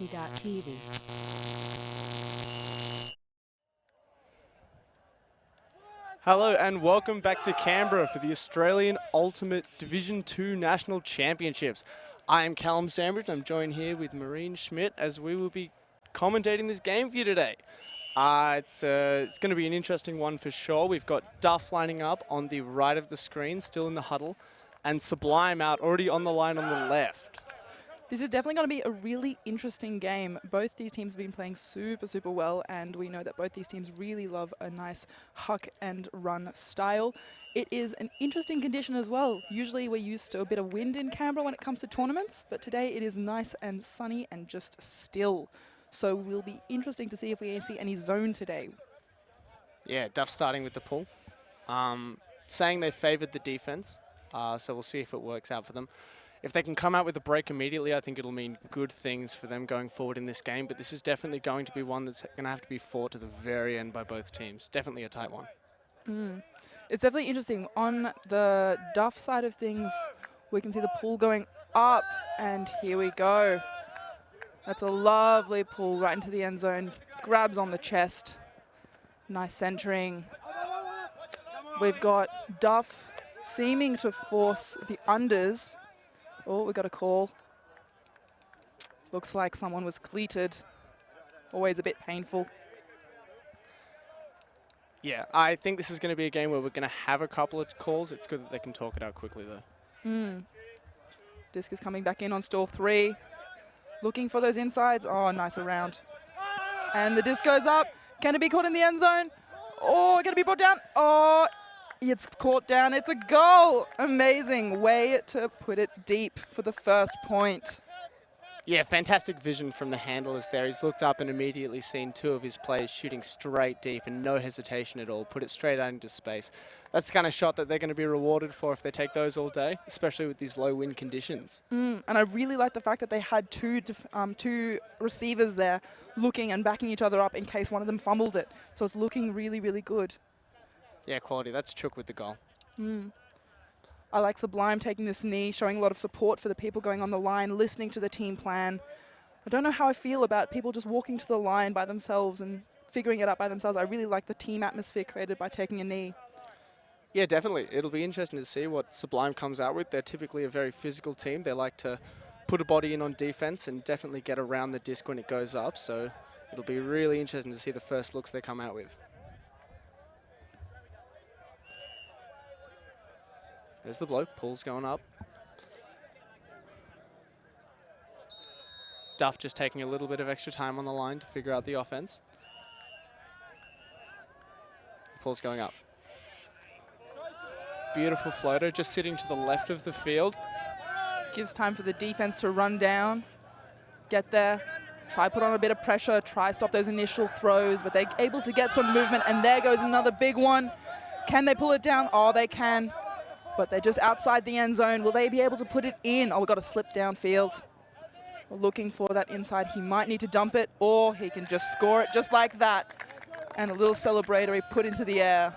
AUCDII. Hello and welcome back to Canberra for the Australian Ultimate Division 2 National Championships. I am Callum Sandbridge and I'm joined here with Maureen Schmidt as we will be commentating this game for you today. It's going to be an interesting one for sure. We've got Duff lining up on the right of the screen, still in the huddle, and Sublime out already on the line on the left. This is definitely going to be a really interesting game. Both these teams have been playing super well, and we know that both these teams really love a nice huck and run style. It is an interesting condition as well. Usually we're used to a bit of wind in Canberra when it comes to tournaments, but today it is nice and sunny and just still. So we'll be interesting to see if we see any zone today. Yeah, Duff starting with the pull. Saying they favoured the defence, so we'll see if it works out for them. If they can come out with a break immediately, I think it'll mean good things for them going forward in this game. But this is definitely going to be one that's going to have to be fought to the very end by both teams. Definitely a tight one. It's definitely interesting. On the Duff side of things, we can see the pull going up, and here we go. That's a lovely pull right into the end zone. Grabs on the chest. Nice centering. We've got Duff seeming to force the unders. Oh, we got a call. Looks like someone was cleated. Always a bit painful. Yeah, I think this is going to be a game where we're going to have a couple of calls. It's good that they can talk it out quickly, though. Disc is coming back in on stall 3. Looking for those insides. Oh, nice around. And the disc goes up. Can it be caught in the end zone? Oh, going to be brought down. Oh, it's caught down. It's a goal. Amazing way to put it deep for the first point. Yeah, fantastic vision from the handlers there. He's looked up and immediately seen two of his players shooting straight deep and no hesitation at all. Put it straight out into space. That's the kind of shot that they're going to be rewarded for if they take those all day, especially with these low wind conditions. And I really like the fact that they had two receivers there looking and backing each other up in case one of them fumbled it. So it's looking really good. Yeah, quality. That's Chook with the goal. I like Sublime taking this knee, showing a lot of support for the people going on the line, listening to the team plan. I don't know how I feel about people just walking to the line by themselves and figuring it out by themselves. I really like the team atmosphere created by taking a knee. Yeah, definitely. It'll be interesting to see what Sublime comes out with. They're typically a very physical team. They like to put a body in on defense and definitely get around the disc when it goes up. So it'll be really interesting to see the first looks they come out with. There's the blow. Pull's going up. Duff just taking a little bit of extra time on the line to figure out the offense. Pull's going up. Beautiful floater, just sitting to the left of the field. Gives time for the defense to run down, get there, try put on a bit of pressure, try stop those initial throws, but they're able to get some movement, and there goes another big one. Can they pull it down? Oh, they can. But they're just outside the end zone. Will they be able to put it in? Oh, we've got to slip downfield. We're looking for that inside. He might need to dump it, or he can just score it just like that. And a little celebratory put into the air.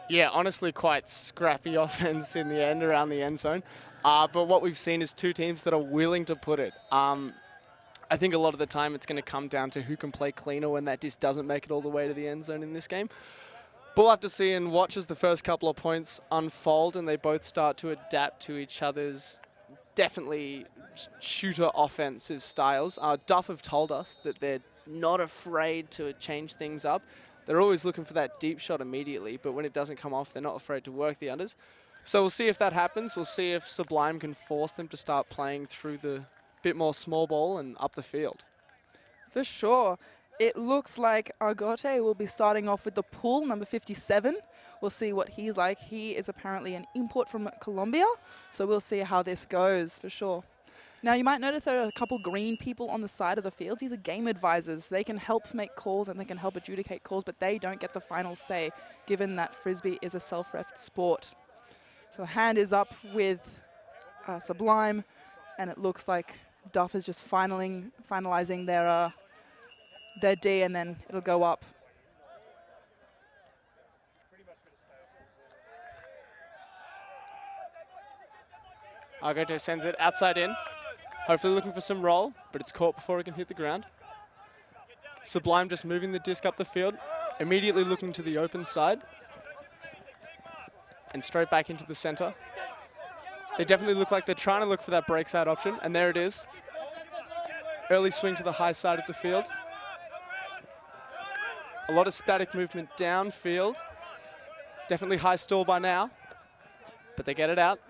Yeah, honestly, quite scrappy offense in the end around the end zone. But what we've seen is two teams that are willing to put it. I think a lot of the time it's going to come down to who can play cleaner when that disc doesn't make it all the way to the end zone in this game. We'll have to see and watch as the first couple of points unfold and they both start to adapt to each other's definitely shooter offensive styles. Duff have told us that they're not afraid to change things up. They're always looking for that deep shot immediately, but when it doesn't come off, they're not afraid to work the unders. So we'll see if that happens. We'll see if Sublime can force them to start playing through the bit more small ball and up the field. For sure. It looks like AUCDII will be starting off with the pull, number 57. We'll see what he's like. He is apparently an import from Colombia, so we'll see how this goes for sure. Now, you might notice there are a couple green people on the side of the field. These are game advisors. They can help make calls and they can help adjudicate calls, but they don't get the final say, given that Frisbee is a self-ref sport. So a hand is up with Sublime, and it looks like Duff is just finalizing their D, and then it'll go up. AUCDII sends it outside in. Hopefully looking for some roll, but it's caught before it can hit the ground. Sublime just moving the disc up the field, immediately looking to the open side. And straight back into the center. They definitely look like they're trying to look for that break side option, and there it is. Early swing to the high side of the field. A lot of static movement downfield. Definitely high stall by now, but they get it out.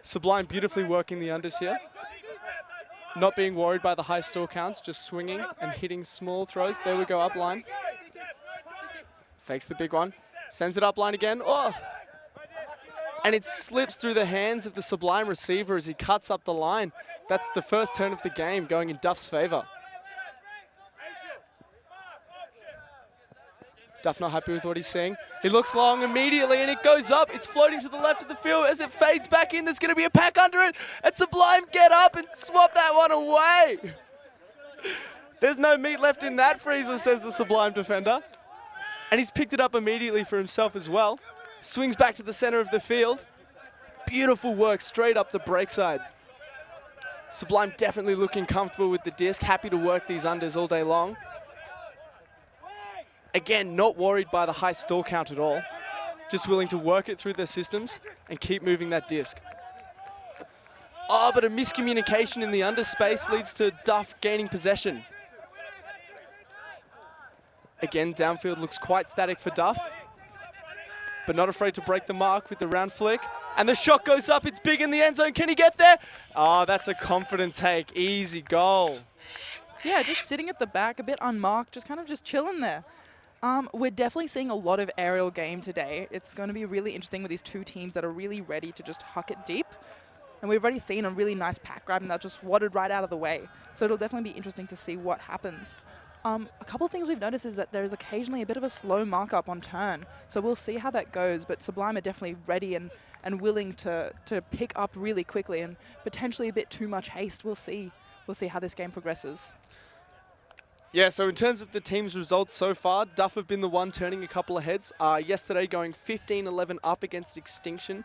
Sublime beautifully working the unders here. Not being worried by the high stall counts, just swinging and hitting small throws. There we go, up line. Fakes the big one, sends it up line again. Oh! And it slips through the hands of the Sublime receiver as he cuts up the line. That's the first turn of the game going in Duff's favor. Duff not happy with what he's seeing. He looks long immediately and it goes up. It's floating to the left of the field as it fades back in. There's going to be a pack under it. And Sublime get up and swap that one away. There's no meat left in that freezer, says the Sublime defender. And he's picked it up immediately for himself as well. Swings back to the center of the field. Beautiful work straight up the break side. Sublime definitely looking comfortable with the disc. Happy to work these unders all day long. Again, not worried by the high stall count at all. Just willing to work it through their systems and keep moving that disc. Oh, but a miscommunication in the under space leads to Duff gaining possession. Again, downfield looks quite static for Duff, but not afraid to break the mark with the round flick. And the shot goes up, it's big in the end zone. Can he get there? Oh, that's a confident take, easy goal. Yeah, just sitting at the back, a bit unmarked, just kind of just chilling there. We're definitely seeing a lot of aerial game today. It's going to be really interesting with these two teams that are really ready to just huck it deep. And we've already seen a really nice pack grab and that just wadded right out of the way. So it'll definitely be interesting to see what happens. A couple of things we've noticed is that there's occasionally a bit of a slow markup on turn. So we'll see how that goes, but Sublime are definitely ready and willing to pick up really quickly and potentially a bit too much haste. We'll see. We'll see how this game progresses. Yeah, so in terms of the team's results so far, Duff have been the one turning a couple of heads. Yesterday going 15-11 up against Extinction,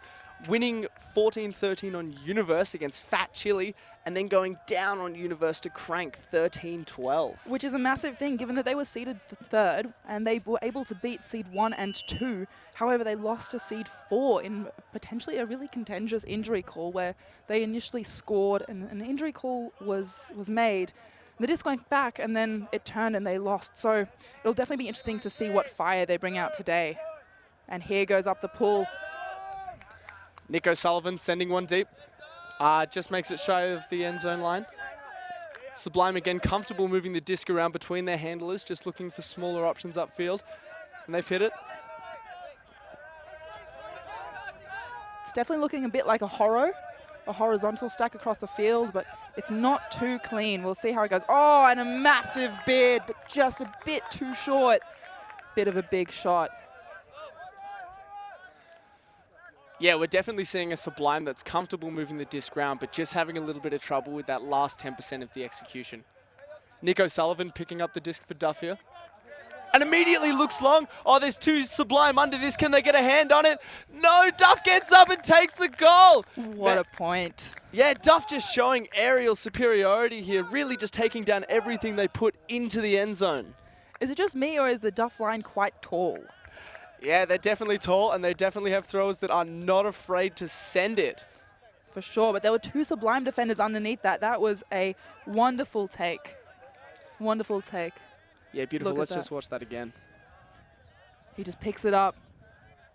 winning 14-13 on Universe against Fat Chili, and then going down on Universe to crank 13-12. Which is a massive thing, given that they were seeded third, and they were able to beat seed 1 and 2. However, they lost to seed 4 in potentially a really contentious injury call, where they initially scored and an injury call was made. The disc went back and then it turned and they lost. So it'll definitely be interesting to see what fire they bring out today. And here goes up the pool. Nick O'Sullivan sending one deep. Just makes it shy of the end zone line. Sublime again comfortable moving the disc around between their handlers, just looking for smaller options upfield. And they've hit it. It's definitely looking a bit like a horizontal stack across the field, but it's not too clean. We'll see how it goes. Oh, and a massive bid, but just a bit too short. Bit of a big shot. Yeah, we're definitely seeing a Sublime that's comfortable moving the disc around, but just having a little bit of trouble with that last 10% of the execution. Nick O'Sullivan picking up the disc for Duff here. And immediately looks long. Oh, there's two Sublime under this. Can they get a hand on it? No, Duff gets up and takes the goal. What a point. Yeah, Duff just showing aerial superiority here, really just taking down everything they put into the end zone. Is it just me or is the Duff line quite tall? Yeah, they're definitely tall and they definitely have throwers that are not afraid to send it. For sure, but there were two Sublime defenders underneath that. That was a wonderful take. Wonderful take. Yeah, beautiful. Let's just watch that again. He just picks it up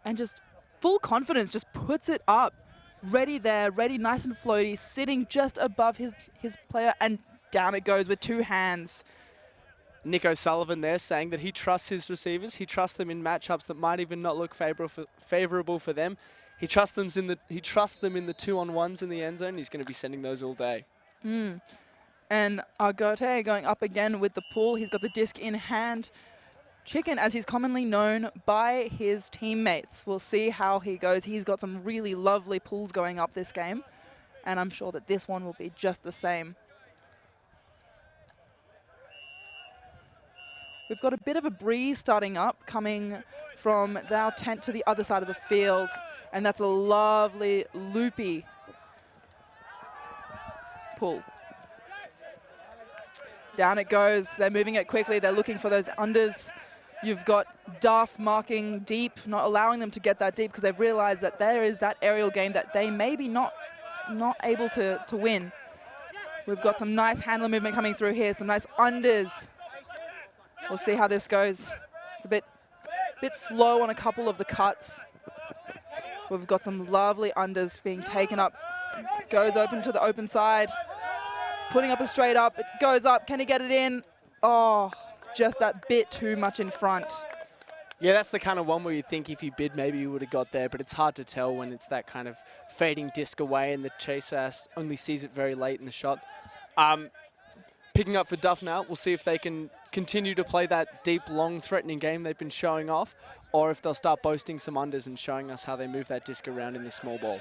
and just full confidence, just puts it up. Ready there, ready, nice and floaty, sitting just above his player, and down it goes with two hands. Nick O'Sullivan there saying that he trusts his receivers. He trusts them in matchups that might even not look favorable for them. He trusts them in the 2-on-1s in the end zone. He's going to be sending those all day. And AUCDII going up again with the pull. He's got the disc in hand. Chicken, as he's commonly known by his teammates. We'll see how he goes. He's got some really lovely pulls going up this game. And I'm sure that this one will be just the same. We've got a bit of a breeze starting up, coming from our tent to the other side of the field. And that's a lovely loopy. pull. Down it goes. They're moving it quickly. They're looking for those unders. You've got Duff marking deep, not allowing them to get that deep because they've realized that there is that aerial game that they may be not able to win. We've got some nice handler movement coming through here, some nice unders. We'll see how this goes. It's a bit slow on a couple of the cuts. We've got some lovely unders being taken up. Goes open to the open side. Putting up a straight up. It goes up. Can he get it in? Oh, just that bit too much in front. Yeah, that's the kind of one where you think if you bid, maybe you would have got there, but it's hard to tell when it's that kind of fading disc away and the chaser only sees it very late in the shot. Picking up for Duff now. We'll see if they can continue to play that deep, long, threatening game they've been showing off, or if they'll start boasting some unders and showing us how they move that disc around in this small ball.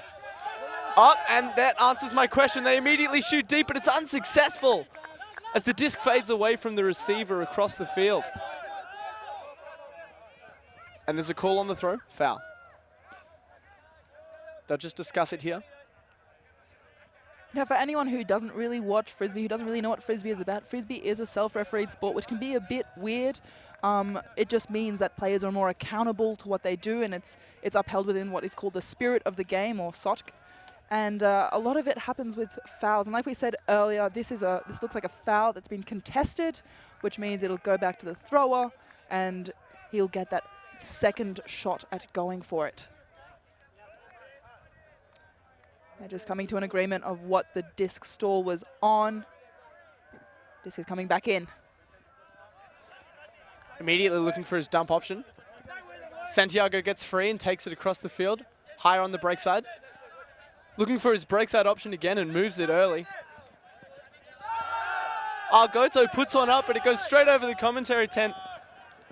Oh, and that answers my question. They immediately shoot deep, but it's unsuccessful as the disc fades away from the receiver across the field. And there's a call on the throw, foul. They'll just discuss it here. Now, for anyone who doesn't really watch Frisbee, who doesn't really know what Frisbee is about, Frisbee is a self-refereed sport, which can be a bit weird. It just means that players are more accountable to what they do, and it's upheld within what is called the spirit of the game, or SOTC. And a lot of it happens with fouls. And like we said earlier, this looks like a foul that's been contested, which means it'll go back to the thrower, and he'll get that second shot at going for it. They're just coming to an agreement of what the disc stall was on. Disc is coming back in. Immediately looking for his dump option. Santiago gets free and takes it across the field, higher on the break side. Looking for his break side option again and moves it early. Goto puts one up, but it goes straight over the commentary tent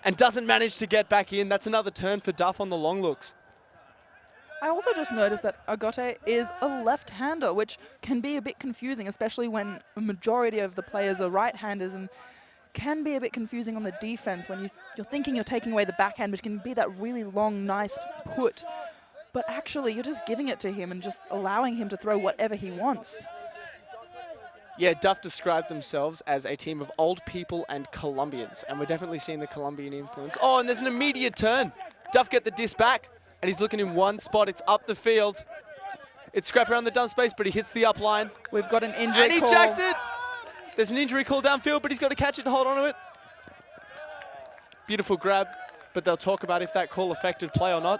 and doesn't manage to get back in. That's another turn for Duff on the long looks. I also just noticed that AUCDII is a left-hander, which can be a bit confusing, especially when a majority of the players are right-handers, and can be a bit confusing on the defense when you're thinking you're taking away the backhand, which can be that really long, nice put. But actually, you're just giving it to him and just allowing him to throw whatever he wants. Yeah, Duff described themselves as a team of old people and Colombians, and we're definitely seeing the Colombian influence. Oh, and there's an immediate turn. Duff get the disc back, and he's looking in one spot. It's up the field. It's scrap around the dump space, but he hits the up line. We've got an injury and he call. jacks it. There's an injury call downfield, but he's got to catch it to hold on to it. Beautiful grab, but they'll talk about if that call affected play or not.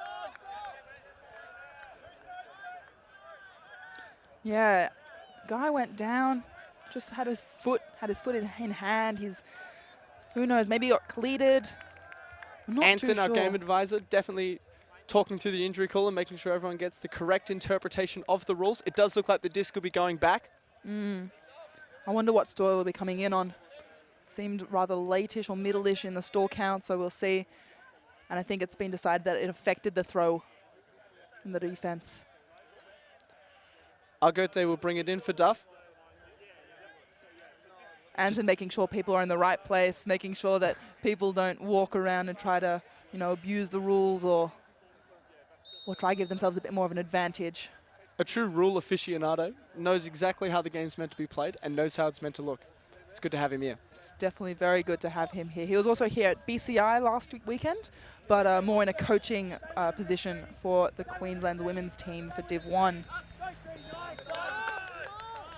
Yeah, guy went down, just had his foot in hand. He's, who knows, maybe got cleated. I'm not Anson, too sure. our game advisor, definitely talking through the injury call and making sure everyone gets the correct interpretation of the rules. It does look like the disc will be going back. I wonder what stall will be coming in on. It seemed rather late-ish or middle-ish in the stall count, so we'll see. And I think it's been decided that it affected the throw in the defense. AUCDII will bring it in for Duff. Anson making sure people are in the right place, making sure that people don't walk around and try to, abuse the rules or try to give themselves a bit more of an advantage. A true rule aficionado, knows exactly how the game's meant to be played and knows how it's meant to look. It's good to have him here. It's definitely very good to have him here. He was also here at BCI last weekend, but more in a coaching position for the Queensland's women's team for Div 1.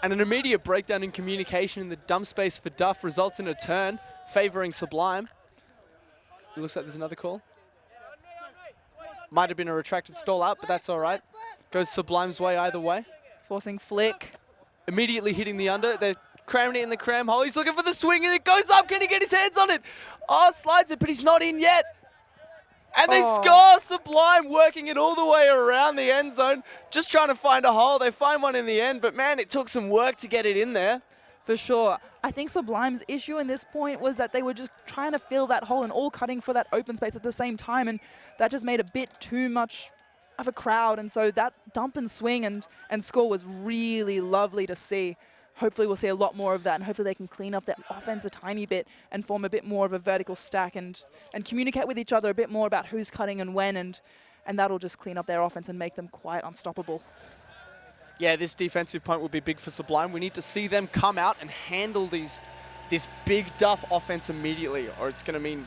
And an immediate breakdown in communication in the dump space for Duff results in a turn favouring Sublime. It looks like there's another call. Might have been a retracted stall out, but that's all right. Goes Sublime's way either way. Forcing flick. Immediately hitting the under. They're cramming it in the cram hole. He's looking for the swing and it goes up. Can he get his hands on it? Oh, slides it, but he's not in yet. And they score! Sublime working it all the way around the end zone. Just trying to find a hole. They find one in the end, but man, it took some work to get it in there. For sure. I think Sublime's issue in this point was that they were just trying to fill that hole and all cutting for that open space at the same time, and that just made a bit too much of a crowd, and so that dump and swing and score was really lovely to see. Hopefully we'll see a lot more of that, and hopefully they can clean up their offense a tiny bit and form a bit more of a vertical stack and communicate with each other a bit more about who's cutting and when, and that'll just clean up their offense and make them quite unstoppable. Yeah, this defensive point will be big for Sublime. We need to see them come out and handle this big Duff offense immediately, or it's going to mean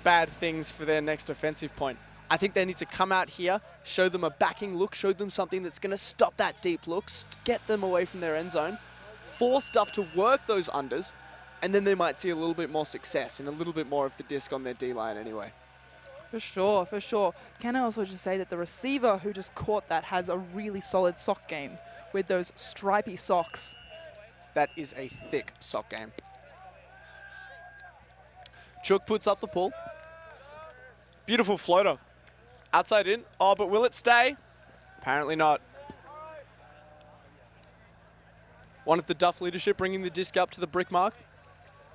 bad things for their next offensive point. I think they need to come out here, show them a backing look, show them something that's going to stop that deep look, get them away from their end zone, force Duff to work those unders, and then they might see a little bit more success and a little bit more of the disc on their D-line anyway. For sure, for sure. Can I also just say that the receiver who just caught that has a really solid sock game with those stripy socks. That is a thick sock game. Chook puts up the pull. Beautiful floater. Outside in. Oh, but will it stay? Apparently not. One of the Duff leadership bringing the disc up to the brick mark.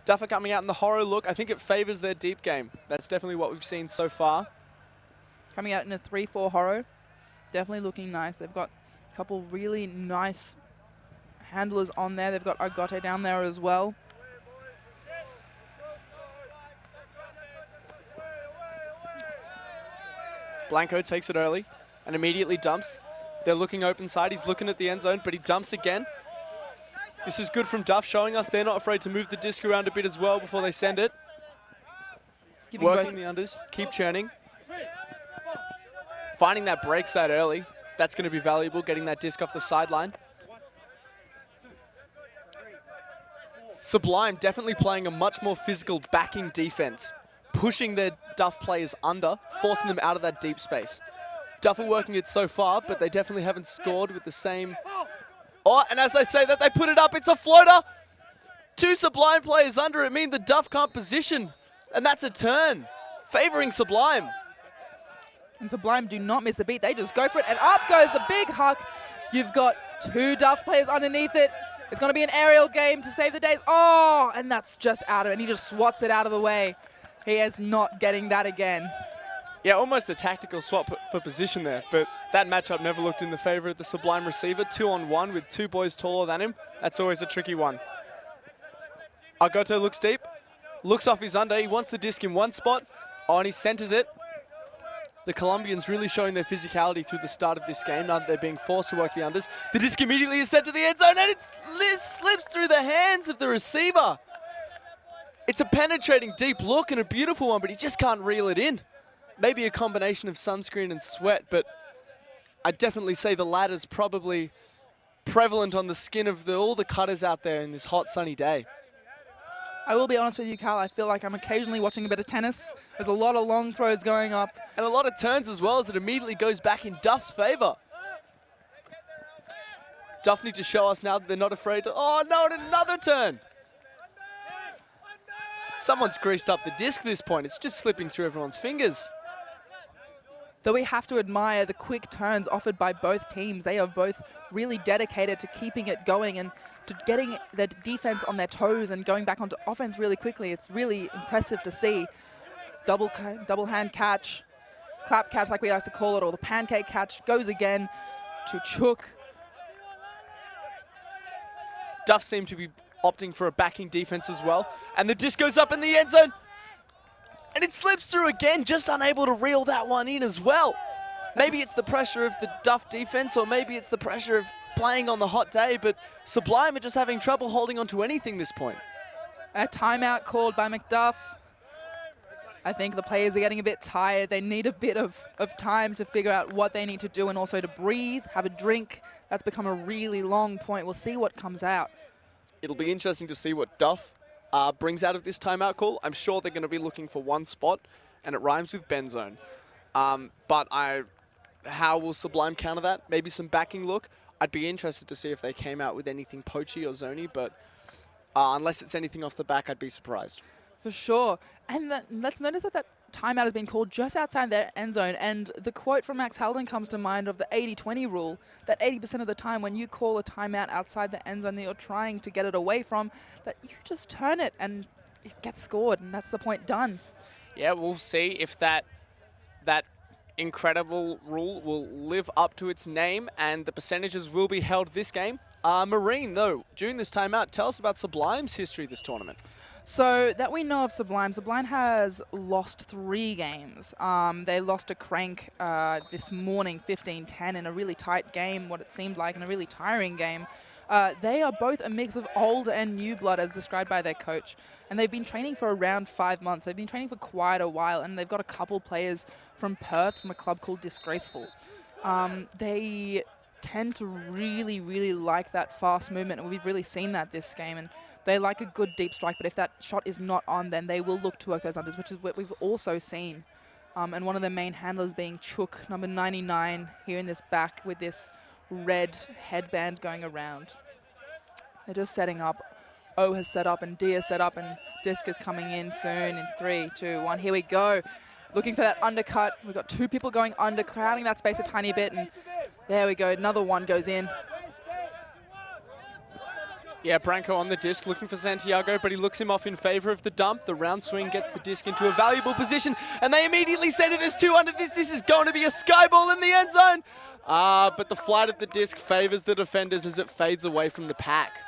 Duff are coming out in the horror look. I think it favors their deep game. That's definitely what we've seen so far. Coming out in a 3-4 horror. Definitely looking nice. They've got a couple really nice handlers on there. They've got AUCDII down there as well. Blanco takes it early and immediately dumps. They're looking open side. He's looking at the end zone, but he dumps again. This is good from Duff, showing us they're not afraid to move the disc around a bit as well before they send it. Working the unders, keep churning. Finding that break side early. That's going to be valuable, getting that disc off the sideline. Sublime definitely playing a much more physical backing defense, pushing their Duff players under, forcing them out of that deep space. Duff are working it so far, but they definitely haven't scored with the same... Oh, and as I say that, they put it up. It's a floater. 2 Sublime players under it mean the Duff can't position. And that's a turn, favoring Sublime. And Sublime do not miss a beat. They just go for it, and up goes the big huck. You've got 2 Duff players underneath it. It's going to be an aerial game to save the days. Oh, and that's just out of it. And he just swats it out of the way. He is not getting that again. Yeah, almost a tactical swap for position there, but that matchup never looked in the favor of the Sublime receiver. 2-on-1 with 2 boys taller than him. That's always a tricky one. AUCDII looks deep, looks off his under. He wants the disc in one spot. Oh, and he centers it. The Colombians really showing their physicality through the start of this game, now that they're being forced to work the unders. The disc immediately is sent to the end zone, and it slips through the hands of the receiver. It's a penetrating deep look and a beautiful one, but he just can't reel it in. Maybe a combination of sunscreen and sweat, but I'd definitely say the latter's probably prevalent on the skin of all the cutters out there in this hot, sunny day. I will be honest with you, Carl. I feel like I'm occasionally watching a bit of tennis. There's a lot of long throws going up. And a lot of turns as well, as it immediately goes back in Duff's favor. Duff need to show us now that they're not afraid to... Oh, no, and another turn. Someone's greased up the disc at this point. It's just slipping through everyone's fingers. Though we have to admire the quick turns offered by both teams. They are both really dedicated to keeping it going and to getting their defense on their toes and going back onto offense really quickly. It's really impressive to see. Double hand catch, clap catch like we like to call it, or the pancake catch goes again to Chook. Duff seemed to be opting for a backing defense as well. And the disc goes up in the end zone. And it slips through again, just unable to reel that one in as well. Maybe it's the pressure of the Duff defense, or maybe it's the pressure of playing on the hot day, but Sublime are just having trouble holding on to anything this point. A timeout called by McDuff. I think the players are getting a bit tired. They need a bit of time to figure out what they need to do and also to breathe, have a drink. That's become a really long point. We'll see what comes out. It'll be interesting to see what Duff brings out of this timeout call. I'm sure they're going to be looking for one spot, and it rhymes with Benzone. But how will Sublime counter that? Maybe some backing look. I'd be interested to see if they came out with anything poachy or zony, but unless it's anything off the back, I'd be surprised. For sure. And let's notice that timeout has been called just outside their end zone. And the quote from Max Halden comes to mind of the 80-20 rule, that 80% of the time when you call a timeout outside the end zone that you're trying to get it away from, that you just turn it and it gets scored, and that's the point done. Yeah, we'll see if that incredible rule will live up to its name, and the percentages will be held this game. Marine, though, during this timeout, tell us about Sublime's history this tournament. So that we know of Sublime, Sublime has lost 3 games. They lost to Crank this morning, 15-10, in a really tight game, what it seemed like, in a really tiring game. They are both a mix of old and new blood, as described by their coach. And they've been training for around 5 months. They've been training for quite a while, and they've got a couple players from Perth, from a club called Disgraceful. They tend to really, really like that fast movement, and we've really seen that this game. And they like a good deep strike, but if that shot is not on, then they will look to work those unders, which is what we've also seen. And one of their main handlers being Chook, number 99, here in this back with this red headband going around. They're just setting up. O has set up, and D has set up, and Disc is coming in soon in 3, 2, 1. Here we go. Looking for that undercut. We've got 2 people going under, crowding that space a tiny bit, and there we go. Another one goes in. Yeah, Branko on the disc, looking for Santiago, but he looks him off in favor of the dump. The round swing gets the disc into a valuable position, and they immediately say to there's 2 under this. This is going to be a sky ball in the end zone. But the flight of the disc favors the defenders as it fades away from the pack.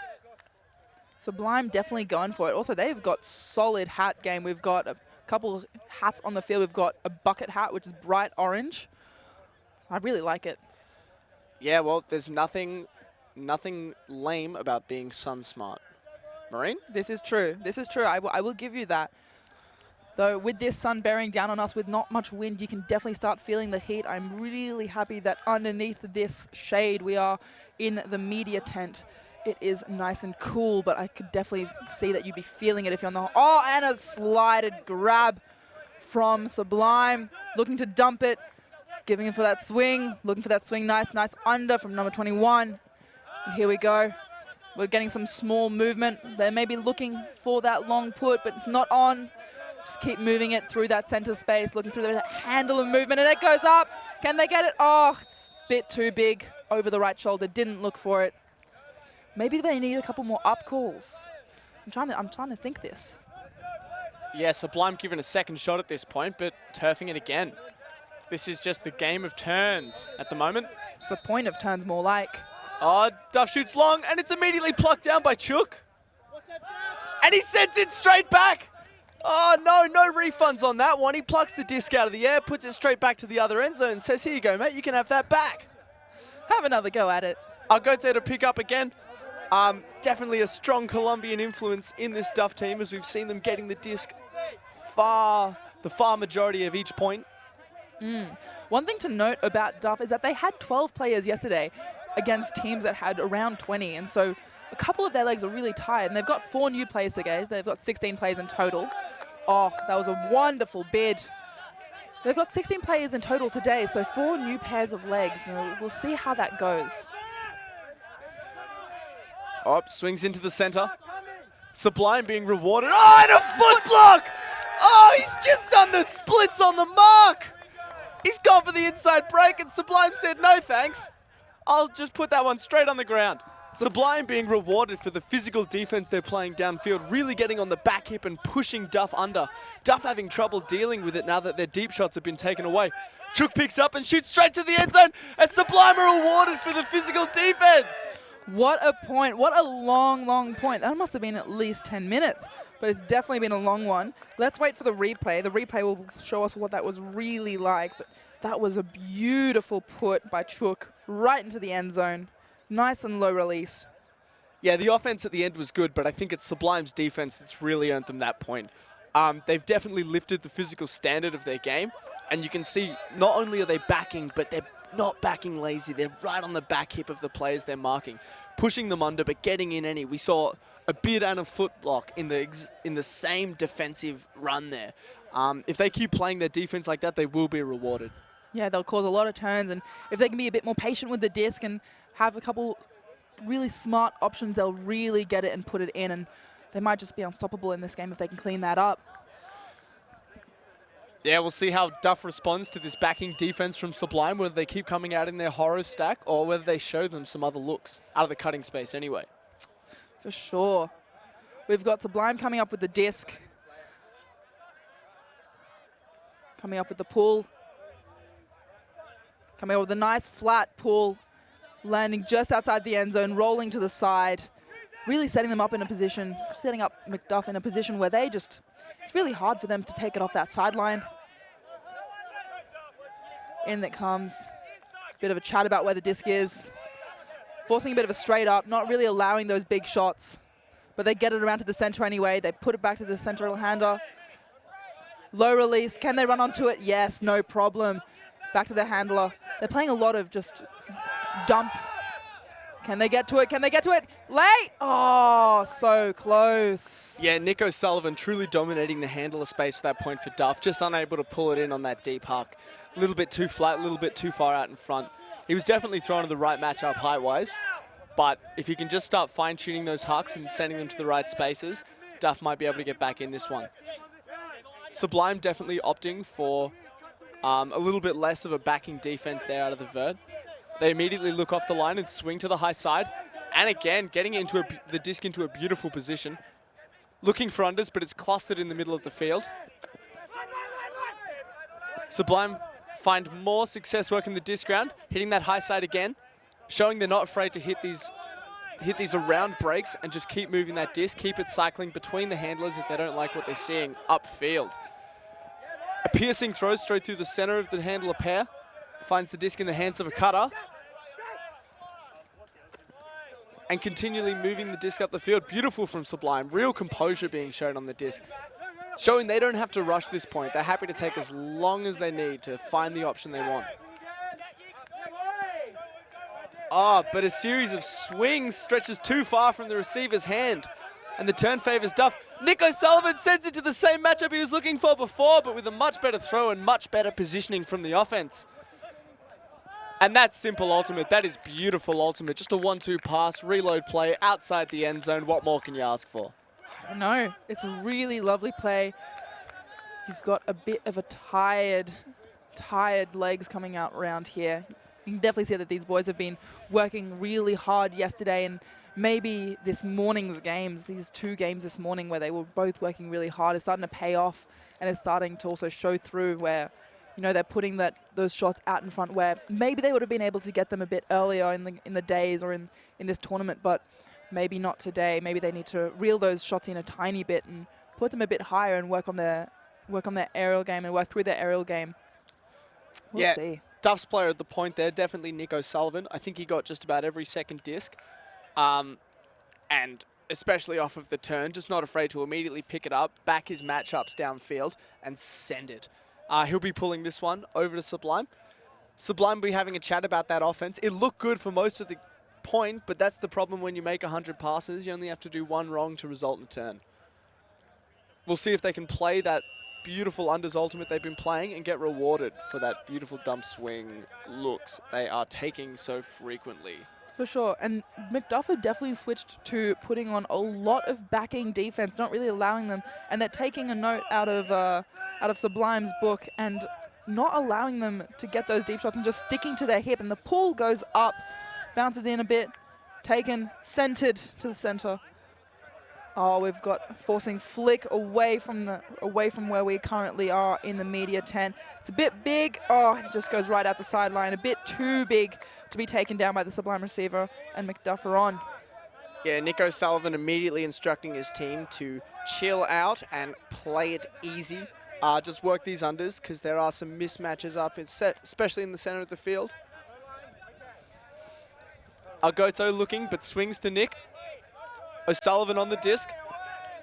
Sublime definitely going for it. Also, they've got solid hat game. We've got a couple of hats on the field. We've got a bucket hat, which is bright orange. I really like it. Yeah, well, there's nothing lame about being sun smart. Marine? This is true. This is true. I will give you that. Though with this sun bearing down on us with not much wind, you can definitely start feeling the heat. I'm really happy that underneath this shade, we are in the media tent. It is nice and cool, but I could definitely see that you'd be feeling it if you're on the... Oh, and a slided grab from Sublime. Looking to dump it. Giving him for that swing. Looking for that swing. Nice under from number 21. And here we go. We're getting some small movement. They may be looking for that long put, but it's not on. Just keep moving it through that center space, looking through that handle of movement, and it goes up. Can they get it? Oh, it's a bit too big over the right shoulder. Didn't look for it. Maybe they need a couple more up calls. I'm trying to think this. Yeah, Sublime given a second shot at this point, but turfing it again. This is just the game of turns at the moment. It's the point of turns more like. Oh, Duff shoots long, and it's immediately plucked down by Chook. And he sends it straight back. Oh, no refunds on that one. He plucks the disc out of the air, puts it straight back to the other end zone, and says, here you go, mate, you can have that back. Have another go at it. I'll go there to pick up again. Definitely a strong Colombian influence in this Duff team, as we've seen them getting the disc the far majority of each point. One thing to note about Duff is that they had 12 players yesterday against teams that had around 20, and so a couple of their legs are really tired, and they've got 4 new players today. They've got 16 players in total. Oh, that was a wonderful bid. They've got 16 players in total today, so 4 new pairs of legs. We'll see how that goes. Oh, swings into the center. Sublime being rewarded. Oh, and a foot block! Oh, he's just done the splits on the mark! He's gone for the inside break, and Sublime said, no thanks. I'll just put that one straight on the ground. Sublime being rewarded for the physical defense they're playing downfield, really getting on the back hip and pushing Duff under. Duff having trouble dealing with it now that their deep shots have been taken away. Chook picks up and shoots straight to the end zone, and Sublime are rewarded for the physical defense. What a point. What a long point. That must have been at least 10 minutes, but it's definitely been a long one. Let's wait for the replay. The replay will show us what that was really like, but that was a beautiful put by Chook right into the end zone. Nice and low release. Yeah, the offense at the end was good, but I think it's Sublime's defense that's really earned them that point. They've definitely lifted the physical standard of their game, and you can see not only are they backing, but they're not backing lazy. They're right on the back hip of the players they're marking, pushing them under, but getting in any. We saw a bid and a foot block in the same defensive run there. If they keep playing their defense like that, they will be rewarded. Yeah, they'll cause a lot of turns, and if they can be a bit more patient with the disc and have a couple really smart options, they'll really get it and put it in, and they might just be unstoppable in this game if they can clean that up. Yeah, we'll see how Duff responds to this backing defense from Sublime, whether they keep coming out in their horror stack or whether they show them some other looks out of the cutting space anyway. For sure. We've got Sublime coming up with the disc. Coming up with the pull. Coming up with a nice flat pull. Landing just outside the end zone, rolling to the side. really setting them up in a position, setting up McDuff in a position where they just, it's really hard for them to take it off that sideline. In that comes, bit of a chat about where the disc is, forcing a bit of a straight up, not really allowing those big shots, but they get it around to the center anyway. They put it back to the central hander. Low release, can they run onto it? Yes, no problem. Back to the handler. They're playing a lot of just dump. Can they get to it? Can they get to it? Late! Oh, so close. Yeah, Nick O'Sullivan truly dominating the handler space for that point for Duff, just unable to pull it in on that deep huck. A little bit too flat, a little bit too far out in front. He was definitely thrown to the right matchup height-wise, but if he can just start fine-tuning those hucks and sending them to the right spaces, Duff might be able to get back in this one. Sublime definitely opting for a little bit less of a backing defense there out of the vert. They immediately look off the line and swing to the high side. And again, getting into the disc into a beautiful position. Looking for unders, but it's clustered in the middle of the field. Sublime find more success working the disc round, hitting that high side again, showing they're not afraid to hit these around breaks and just keep moving that disc, keep it cycling between the handlers if they don't like what they're seeing upfield. A piercing throw straight through the center of the handler pair, finds the disc in the hands of a cutter, and continually moving the disc up the field. Beautiful from Sublime, real composure being shown on the disc, showing they don't have to rush this point. They're happy to take as long as they need to find the option they want. Oh, but a series of swings stretches too far from the receiver's hand, and the turn favors Duff. Nick O'Sullivan sends it to the same matchup he was looking for before, but with a much better throw and much better positioning from the offense. And that's simple ultimate. That is beautiful ultimate. Just a 1-2 pass, reload play outside the end zone. What more can you ask for? I don't know. It's a really lovely play. You've got a bit of a tired legs coming out around here. You can definitely see that these boys have been working really hard yesterday, and maybe this morning's games, these 2 games this morning where they were both working really hard, is starting to pay off, and it's starting to also show through where, you know, they're putting those shots out in front where maybe they would have been able to get them a bit earlier in the days or in this tournament, but maybe not today. Maybe they need to reel those shots in a tiny bit and put them a bit higher and work on their aerial game and work through their aerial game. We'll see. Duff's player at the point there, definitely Nick O'Sullivan. I think he got just about every second disc. And especially off of the turn, just not afraid to immediately pick it up, back his matchups downfield, and send it. He'll be pulling this one over to Sublime. Sublime will be having a chat about that offense. It looked good for most of the point, but that's the problem when you make 100 passes. You only have to do 1 wrong to result in a turn. We'll see if they can play that beautiful unders ultimate they've been playing and get rewarded for that beautiful dump swing looks they are taking so frequently. For sure, and McDuff have definitely switched to putting on a lot of backing defense, not really allowing them, and they're taking a note out of Sublime's book and not allowing them to get those deep shots and just sticking to their hip, and the pull goes up, bounces in a bit, taken, centered to the center. Oh, we've got forcing flick away from where we currently are in the media tent. It's a bit big. Oh, it just goes right out the sideline. A bit too big to be taken down by the Sublime receiver, and McDuff are on. Yeah, Nick O'Sullivan immediately instructing his team to chill out and play it easy. Just work these unders because there are some mismatches up, especially in the center of the field. Agoto looking, but swings to Nick. O'Sullivan on the disc,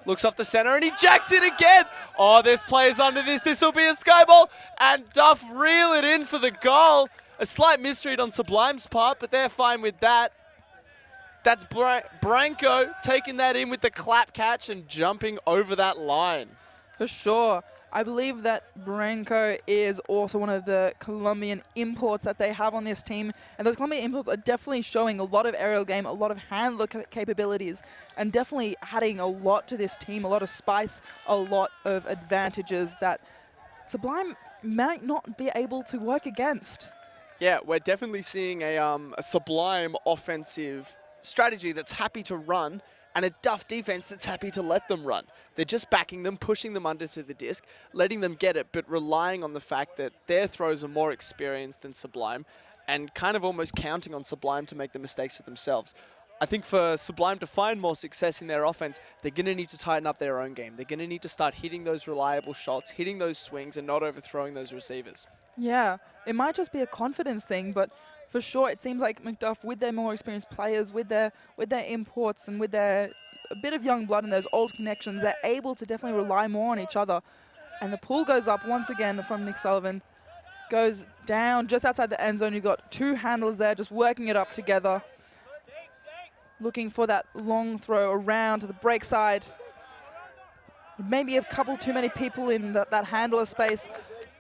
looks off the center, and he jacks it again. Oh, there's players under this. This will be a sky ball, and Duff reel it in for the goal. A slight misread on Sublime's part, but they're fine with that. That's Branco taking that in with the clap catch and jumping over that line. For sure. I believe that Branco is also one of the Colombian imports that they have on this team. And those Colombian imports are definitely showing a lot of aerial game, a lot of handler capabilities, and definitely adding a lot to this team, a lot of spice, a lot of advantages that Sublime might not be able to work against. Yeah, we're definitely seeing a Sublime offensive strategy that's happy to run, and a Duff defense that's happy to let them run. They're just backing them, pushing them under to the disc, letting them get it, but relying on the fact that their throws are more experienced than Sublime, and kind of almost counting on Sublime to make the mistakes for themselves. I think for Sublime to find more success in their offense, they're going to need to tighten up their own game. They're going to need to start hitting those reliable shots, hitting those swings, and not overthrowing those receivers. Yeah, it might just be a confidence thing, but for sure it seems like McDuff, with their more experienced players, with their imports and with their a bit of young blood and those old connections, they're able to definitely rely more on each other. And the pull goes up once again from Nick Sullivan. Goes down just outside the end zone. You've got two handlers there just working it up together. Looking for that long throw around to the break side. Maybe a couple too many people in that handler space.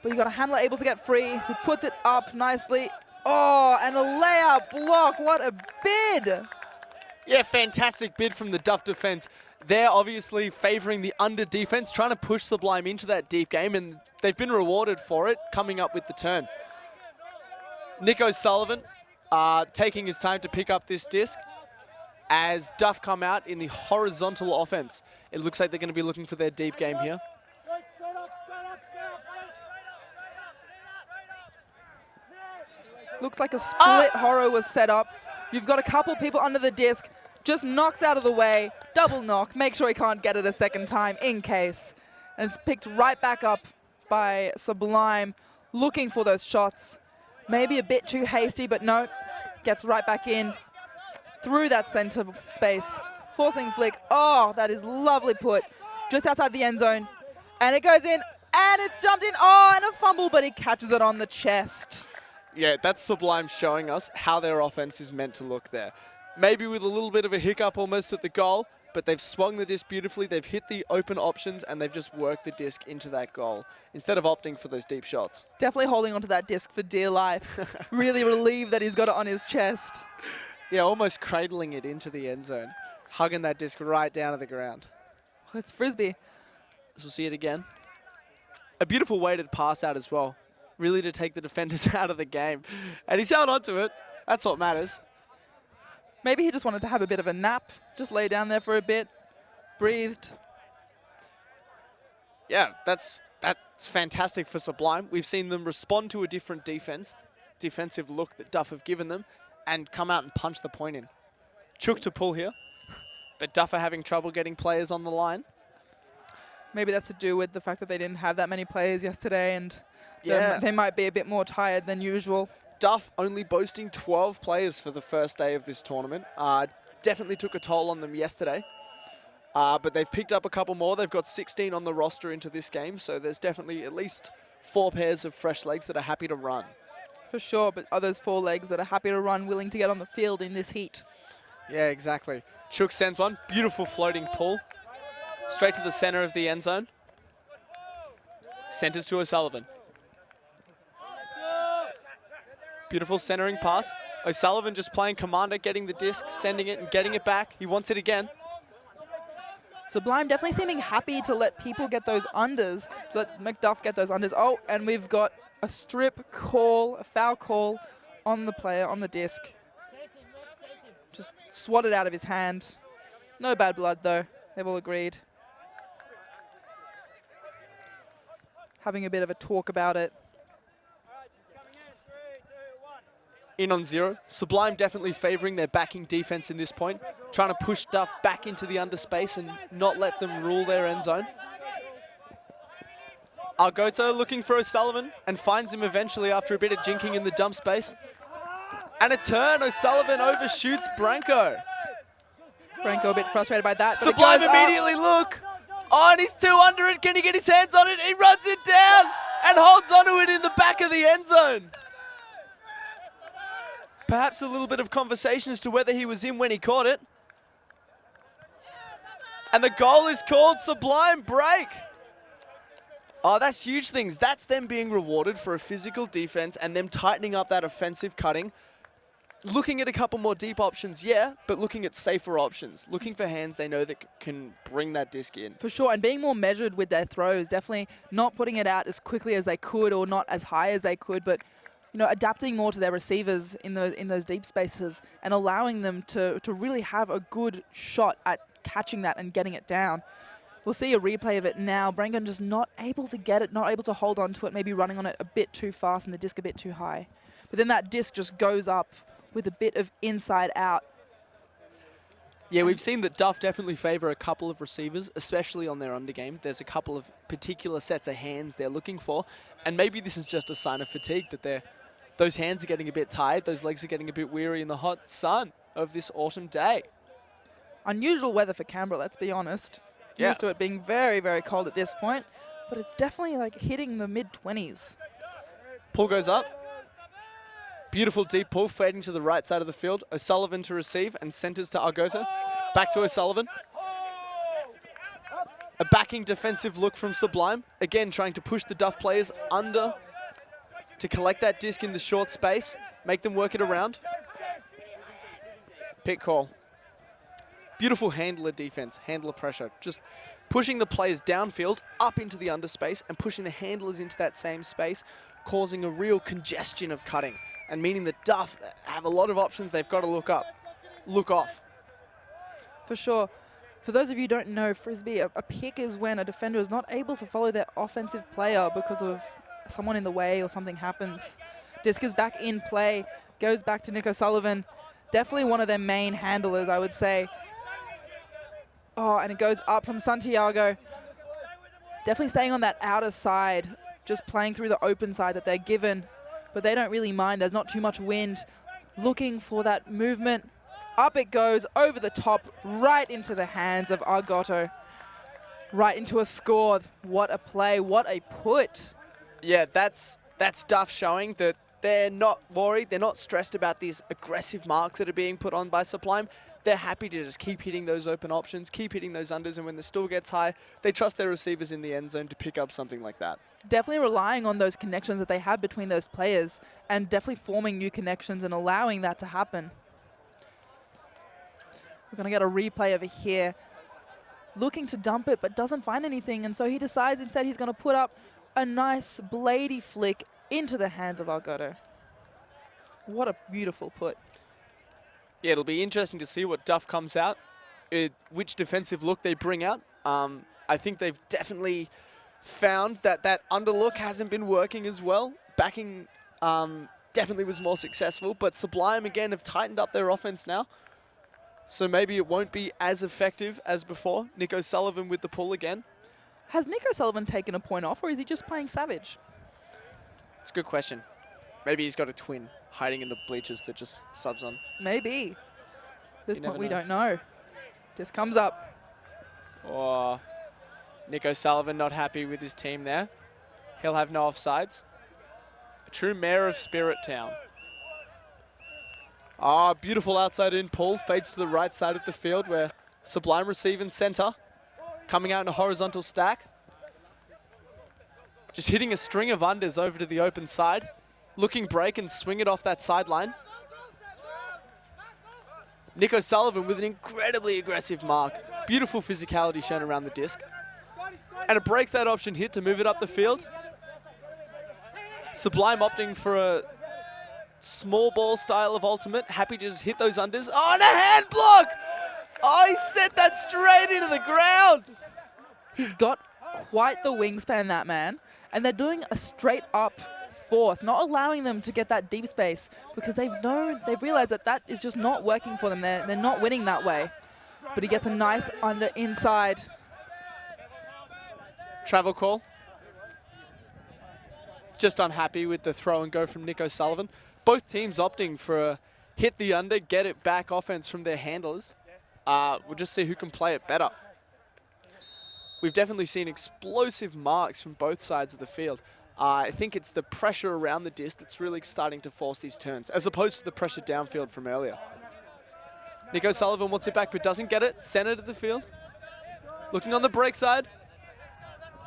But you've got a handler able to get free, who puts it up nicely. Oh, and a layup block. What a bid. Yeah, fantastic bid from the Duff defense. They're obviously favoring the under defense, trying to push Sublime into that deep game, and they've been rewarded for it, coming up with the turn. Nick O'Sullivan taking his time to pick up this disc as Duff come out in the horizontal offense. It looks like they're going to be looking for their deep game here. Looks like a split horror was set up. You've got a couple people under the disc. Just knocks out of the way. Double knock. Make sure he can't get it a second time in case. And it's picked right back up by Sublime, looking for those shots. Maybe a bit too hasty, but no. Gets right back in through that center space. Forcing flick. Oh, that is lovely put. Just outside the end zone. And it goes in. And it's jumped in. Oh, and a fumble, but he catches it on the chest. Yeah, that's Sublime showing us how their offense is meant to look there. Maybe with a little bit of a hiccup almost at the goal, but they've swung the disc beautifully, they've hit the open options, and they've just worked the disc into that goal instead of opting for those deep shots. Definitely holding onto that disc for dear life. Really relieved that he's got it on his chest. Yeah, almost cradling it into the end zone, hugging that disc right down to the ground. It's Frisbee. So we'll see it again. A beautiful weighted pass out as well, really to take the defenders out of the game. And he's held onto it. That's what matters. Maybe he just wanted to have a bit of a nap, just lay down there for a bit, breathed. Yeah, that's fantastic for Sublime. We've seen them respond to a different defensive look that Duff have given them, and come out and punch the point in. Chook to pull here, but Duff are having trouble getting players on the line. Maybe that's to do with the fact that they didn't have that many players yesterday, and yeah, they might be a bit more tired than usual. Duff only boasting 12 players for the first day of this tournament. Definitely took a toll on them yesterday. But they've picked up a couple more. They've got 16 on the roster into this game, so there's definitely at least 4 pairs of fresh legs that are happy to run. For sure, but others 4 legs that are happy to run, willing to get on the field in this heat. Yeah, exactly. Chook sends one. Beautiful floating pull. Straight to the center of the end zone. Centers to O'Sullivan. Beautiful centering pass. O'Sullivan just playing commander, getting the disc, sending it and getting it back. He wants it again. Sublime definitely seeming happy to let people get those unders, to let McDuff get those unders. Oh, and we've got a strip call, a foul call on the player, on the disc. Just swatted out of his hand. No bad blood though, they've all agreed. Having a bit of a talk about it. In on 0. Sublime definitely favoring their backing defense in this point, trying to push Duff back into the underspace and not let them rule their end zone. Argoto looking for O'Sullivan and finds him eventually after a bit of jinking in the dump space. And a turn, O'Sullivan overshoots Branko. Branko a bit frustrated by that. Sublime immediately look. Oh, and he's 2 under it. Can he get his hands on it? He runs it down and holds onto it in the back of the end zone. Perhaps a little bit of conversation as to whether he was in when he caught it. And the goal is called. Sublime break. Oh, that's huge things. That's them being rewarded for a physical defense and them tightening up that offensive cutting. Looking at a couple more deep options, yeah, but looking at safer options. Looking for hands they know that can bring that disc in. For sure, and being more measured with their throws. Definitely not putting it out as quickly as they could or not as high as they could, but you know, adapting more to their receivers in those deep spaces and allowing them to really have a good shot at catching that and getting it down. We'll see a replay of it now. Branko just not able to get it, not able to hold on to it, maybe running on it a bit too fast and the disc a bit too high. But then that disc just goes up with a bit of inside out. Yeah, we've seen that Duff definitely favour a couple of receivers, especially on their undergame. There's a couple of particular sets of hands they're looking for, and maybe this is just a sign of fatigue, that those hands are getting a bit tired, those legs are getting a bit weary in the hot sun of this autumn day. Unusual weather for Canberra, let's be honest. Yeah. Used to it being very, very cold at this point, but it's definitely like hitting the mid-20s. Pull goes up. Beautiful deep pull, fading to the right side of the field. O'Sullivan to receive and centres to AUCDII. Back to O'Sullivan. A backing defensive look from Sublime. Again, trying to push the Duff players under to collect that disc in the short space, make them work it around. Pick call. Beautiful handler defense, handler pressure. Just pushing the players downfield, up into the underspace, and pushing the handlers into that same space, causing a real congestion of cutting, and meaning that Duff have a lot of options they've got to look off. For sure. For those of you who don't know, Frisbee, a pick is when a defender is not able to follow their offensive player because of someone in the way or something happens. Disc is back in play, goes back to Nick O'Sullivan. Definitely one of their main handlers, I would say. Oh, and it goes up from Santiago. Definitely staying on that outer side, just playing through the open side that they're given. But they don't really mind. There's not too much wind. Looking for that movement. Up it goes, over the top, right into the hands of AUCDII. Right into a score. What a play, what a put. Yeah, that's Duff showing that they're not worried, they're not stressed about these aggressive marks that are being put on by Sublime. They're happy to just keep hitting those open options, keep hitting those unders, and when the still gets high, they trust their receivers in the end zone to pick up something like that. Definitely relying on those connections that they have between those players and definitely forming new connections and allowing that to happen. We're going to get a replay over here. Looking to dump it, but doesn't find anything, and so he decides instead he's going to put up a nice bladey flick into the hands of AUCDII. What a beautiful put. Yeah, it'll be interesting to see what Duff comes out, which defensive look they bring out. I think they've definitely found that that underlook hasn't been working as well. Backing definitely was more successful, but Sublime again have tightened up their offense now. So maybe it won't be as effective as before. Nick O'Sullivan with the pull again. Has Nick O'Sullivan taken a point off, or is he just playing savage? It's a good question. Maybe he's got a twin hiding in the bleachers that just subs on. Maybe. At this point, we know. don't know. Just comes up. Oh, Nick O'Sullivan not happy with his team there. He'll have no offsides. A true mayor of Spirit Town. Ah, beautiful outside in pull. Fades to the right side of the field where Sublime receive in center. Coming out in a horizontal stack. Just hitting a string of unders over to the open side. Looking break and swing it off that sideline. Nick O'Sullivan with an incredibly aggressive mark. Beautiful physicality shown around the disc. And it breaks that option hit to move it up the field. Sublime opting for a small ball style of ultimate. Happy to just hit those unders. Oh, and a hand block! Oh, he sent that straight into the ground. He's got quite the wingspan, that man. And they're doing a straight up force, not allowing them to get that deep space because they've realized that that is just not working for them. They're not winning that way. But he gets a nice under inside. Travel call. Just unhappy with the throw and go from Nick O'Sullivan. Both teams opting for a hit the under, get it back offense from their handlers. We'll just see who can play it better. We've definitely seen explosive marks from both sides of the field. I think it's the pressure around the disc that's really starting to force these turns, as opposed to the pressure downfield from earlier. Nick O'Sullivan wants it back, but doesn't get it. Center to the field. Looking on the break side.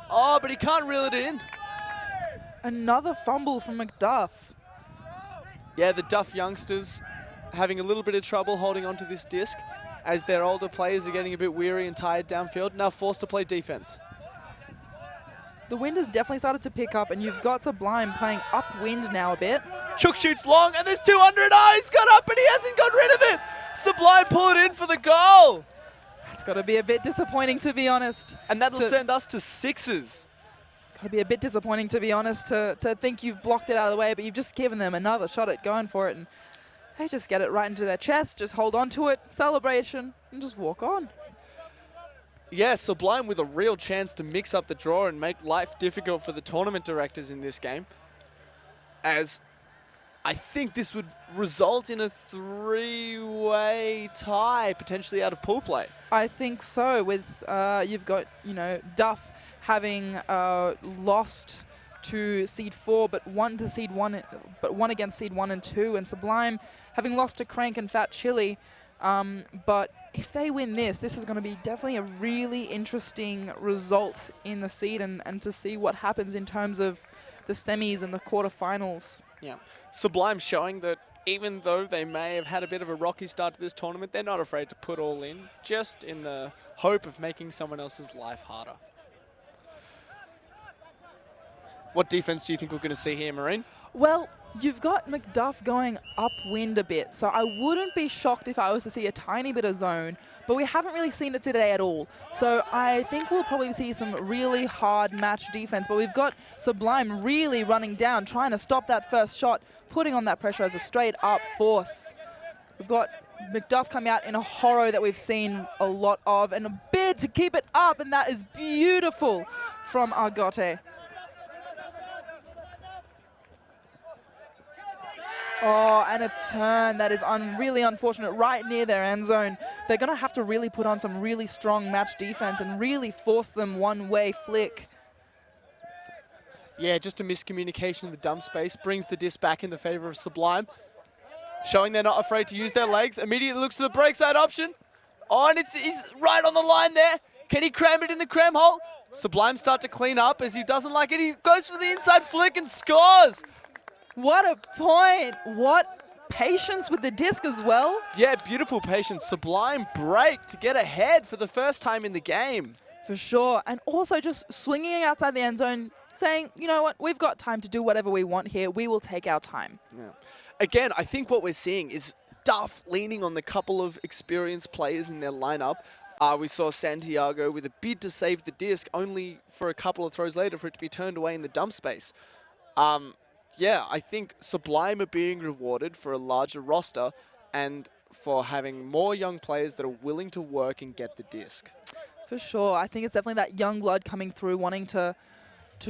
Oh, but he can't reel it in. Another fumble from McDuff. Yeah, the Duff youngsters having a little bit of trouble holding onto this disc as their older players are getting a bit weary and tired downfield, now forced to play defense. The wind has definitely started to pick up, and you've got Sublime playing upwind now a bit. Chook shoots long, and there's 200. Oh, he's got up, but he hasn't got rid of it. Sublime pull it in for the goal. It's got to be a bit disappointing, to be honest. And that'll send us to sixes. Got to be a bit disappointing, to be honest, to think you've blocked it out of the way, but you've just given them another shot at going for it. And They just get it right into their chest, just hold on to it, celebration, and just walk on. Yeah, Sublime with a real chance to mix up the draw and make life difficult for the tournament directors in this game. As I think this would result in a 3-way tie, potentially out of pool play. I think so. With you've got Duff having lost to seed 4, but won to seed 1, but won against seed 1 and 2, and Sublime having lost to Crank and Fat Chili. But if they win this is going to be definitely a really interesting result in the seed, and to see what happens in terms of the semis and the quarterfinals. Yeah, Sublime showing that even though they may have had a bit of a rocky start to this tournament, they're not afraid to put all in, just in the hope of making someone else's life harder. What defense do you think we're going to see here, Marine? Well, you've got McDuff going upwind a bit, so I wouldn't be shocked if I was to see a tiny bit of zone, but we haven't really seen it today at all. So I think we'll probably see some really hard match defense, but we've got Sublime really running down, trying to stop that first shot, putting on that pressure as a straight up force. We've got McDuff coming out in a horror that we've seen a lot of, and a bid to keep it up, and that is beautiful from AUCDII. Oh, and a turn that is really unfortunate right near their end zone. They're going to have to really put on some really strong match defense and really force them one-way flick. Yeah, just a miscommunication in the dump space brings the disc back in the favor of Sublime. Showing they're not afraid to use their legs. Immediately looks to the break side option. Oh, and he's right on the line there. Can he cram it in the cram hole? Sublime start to clean up as he doesn't like it. He goes for the inside flick and scores. What a point. What patience with the disc as well. Yeah, beautiful patience. Sublime break to get ahead for the first time in the game. For sure. And also just swinging outside the end zone, saying, you know what, we've got time to do whatever we want here. We will take our time. Yeah. Again, I think what we're seeing is Duff leaning on the couple of experienced players in their lineup. We saw Santiago with a bid to save the disc, only for a couple of throws later for it to be turned away in the dump space. Yeah, I think Sublime are being rewarded for a larger roster and for having more young players that are willing to work and get the disc. For sure. I think it's definitely that young blood coming through, wanting to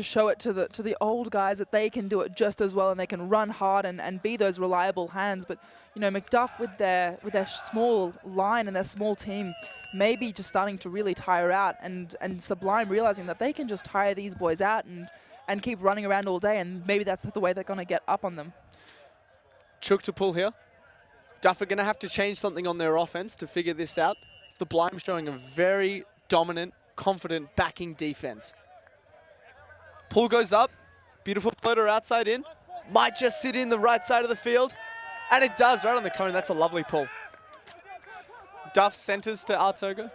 show it to the old guys that they can do it just as well, and they can run hard and be those reliable hands. But McDuff with their small line and their small team maybe just starting to really tire out, and Sublime realizing that they can just tire these boys out and keep running around all day, and maybe that's the way they're going to get up on them. Chook to pull here. Duff are going to have to change something on their offense to figure this out. Sublime showing a very dominant, confident backing defense. Pull goes up. Beautiful floater outside in. Might just sit in the right side of the field. And it does, right on the cone. That's a lovely pull. Duff centers to Artogo.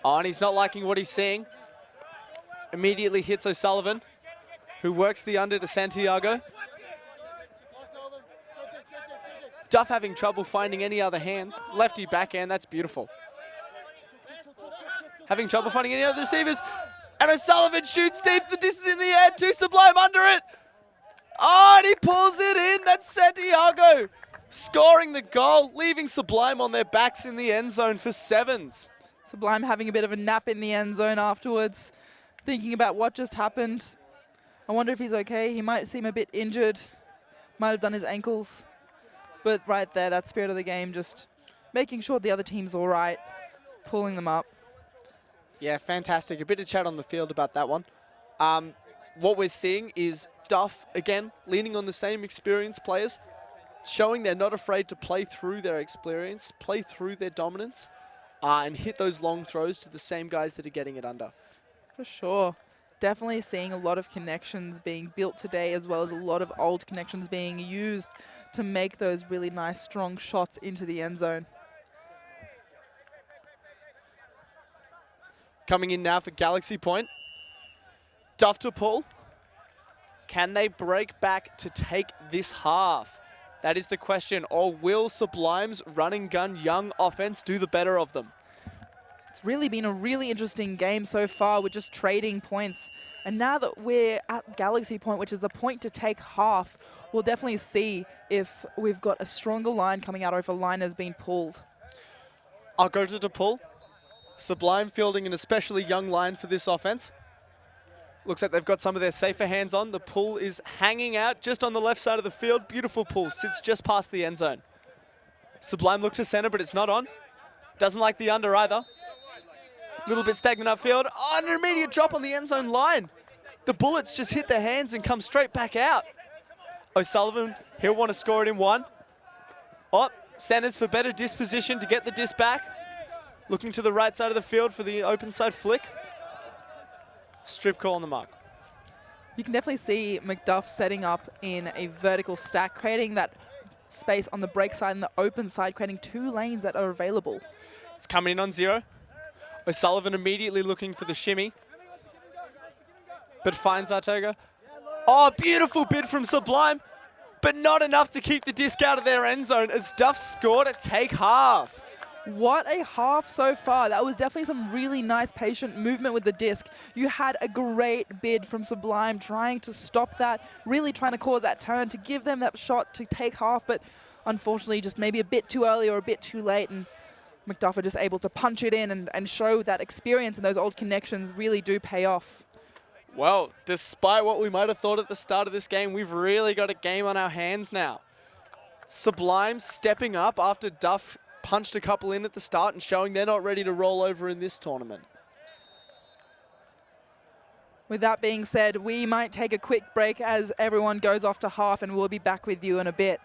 Oh, and he's not liking what he's seeing. Immediately hits O'Sullivan, who works the under to Santiago. Duff having trouble finding any other hands. Lefty backhand, that's beautiful. Having trouble finding any other receivers. And O'Sullivan shoots deep, the disc is in the air, to Sublime under it. Oh, and he pulls it in, that's Santiago. Scoring the goal, leaving Sublime on their backs in the end zone for 7s. Sublime having a bit of a nap in the end zone afterwards, thinking about what just happened. I wonder if he's okay. He might seem a bit injured. Might have done his ankles. But right there, that spirit of the game, just making sure the other team's all right, pulling them up. Yeah, fantastic. A bit of chat on the field about that one. What we're seeing is Duff, again, leaning on the same experienced players, showing they're not afraid to play through their experience, play through their dominance, and hit those long throws to the same guys that are getting it under. For sure. Definitely seeing a lot of connections being built today, as well as a lot of old connections being used to make those really nice, strong shots into the end zone. Coming in now for Galaxy Point. Duff to pull. Can they break back to take this half? That is the question. Or will Sublime's run and gun young offense do the better of them? It's really been a really interesting game so far with just trading points. And now that we're at Galaxy Point, which is the point to take half, we'll definitely see if we've got a stronger line coming out or if a line has been pulled. I'll go to the pull. Sublime fielding an especially young line for this offense. Looks like they've got some of their safer hands on. The pull is hanging out just on the left side of the field. Beautiful pull, sits just past the end zone. Sublime look to center, but it's not on. Doesn't like the under either. Little bit stagnant upfield. Oh, an immediate drop on the end zone line. The bullets just hit the hands and come straight back out. O'Sullivan, he'll want to score it in one. Oh, centers for better disposition to get the disc back. Looking to the right side of the field for the open side flick. Strip call on the mark. You can definitely see McDuff setting up in a vertical stack, creating that space on the break side and the open side, creating two lanes that are available. It's coming in on 0. O'Sullivan immediately looking for the shimmy, but finds Arteaga. Oh, beautiful bid from Sublime, but not enough to keep the disc out of their end zone as Duff scored to take half. What a half so far. That was definitely some really nice patient movement with the disc. You had a great bid from Sublime trying to stop that, really trying to cause that turn to give them that shot to take half, but unfortunately just maybe a bit too early or a bit too late, and McDuff are just able to punch it in and show that experience and those old connections really do pay off. Well, despite what we might have thought at the start of this game, we've really got a game on our hands now. Sublime stepping up after Duff punched a couple in at the start and showing they're not ready to roll over in this tournament. With that being said, we might take a quick break as everyone goes off to half, and we'll be back with you in a bit.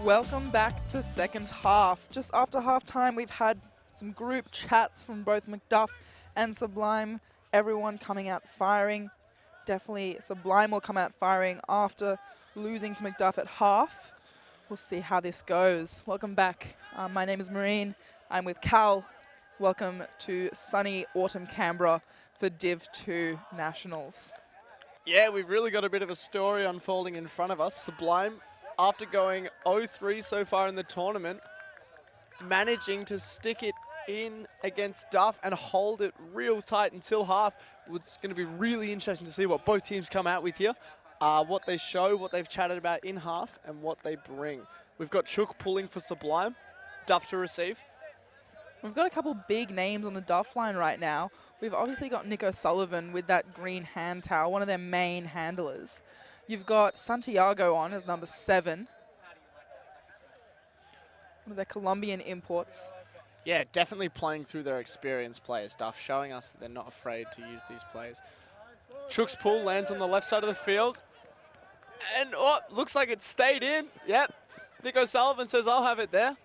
Welcome back to second half. Just after halftime, we've had some group chats from both McDuff and Sublime. Everyone coming out firing. Definitely Sublime will come out firing after losing to McDuff at half. We'll see how this goes. Welcome back. My name is Marine. I'm with Cal. Welcome to sunny autumn Canberra for Div 2 Nationals. Yeah, we've really got a bit of a story unfolding in front of us. Sublime, after going 0-3 so far in the tournament, managing to stick it in against Duff and hold it real tight until half. It's going to be really interesting to see what both teams come out with here, what they show, what they've chatted about in half, and what they bring. We've got Chook pulling for Sublime, Duff to receive. We've got a couple big names on the Duff line right now. We've obviously got Nick O'Sullivan with that green hand towel, one of their main handlers. You've got Santiago on as number 7. One of their Colombian imports. Yeah, definitely playing through their experienced players, Duff, showing us that they're not afraid to use these players. Chook's pull lands on the left side of the field. And looks like it stayed in. Yep. Nick O'Sullivan says, I'll have it there.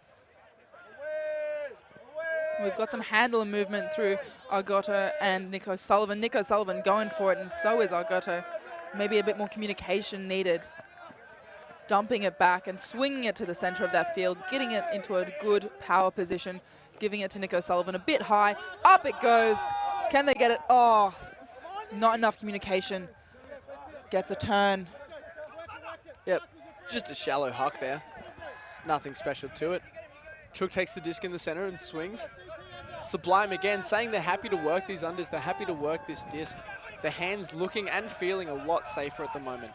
We've got some handler movement through Argoto and Nick O'Sullivan. Nick O'Sullivan going for it, and so is Argoto. Maybe a bit more communication needed. Dumping it back and swinging it to the center of that field, getting it into a good power position, giving it to Nick O'Sullivan a bit high. Up it goes. Can they get it? Oh, not enough communication. Gets a turn. Yep, just a shallow huck there. Nothing special to it. Chook takes the disc in the center and swings. Sublime again saying they're happy to work these unders, they're happy to work this disc. The hands looking and feeling a lot safer at the moment.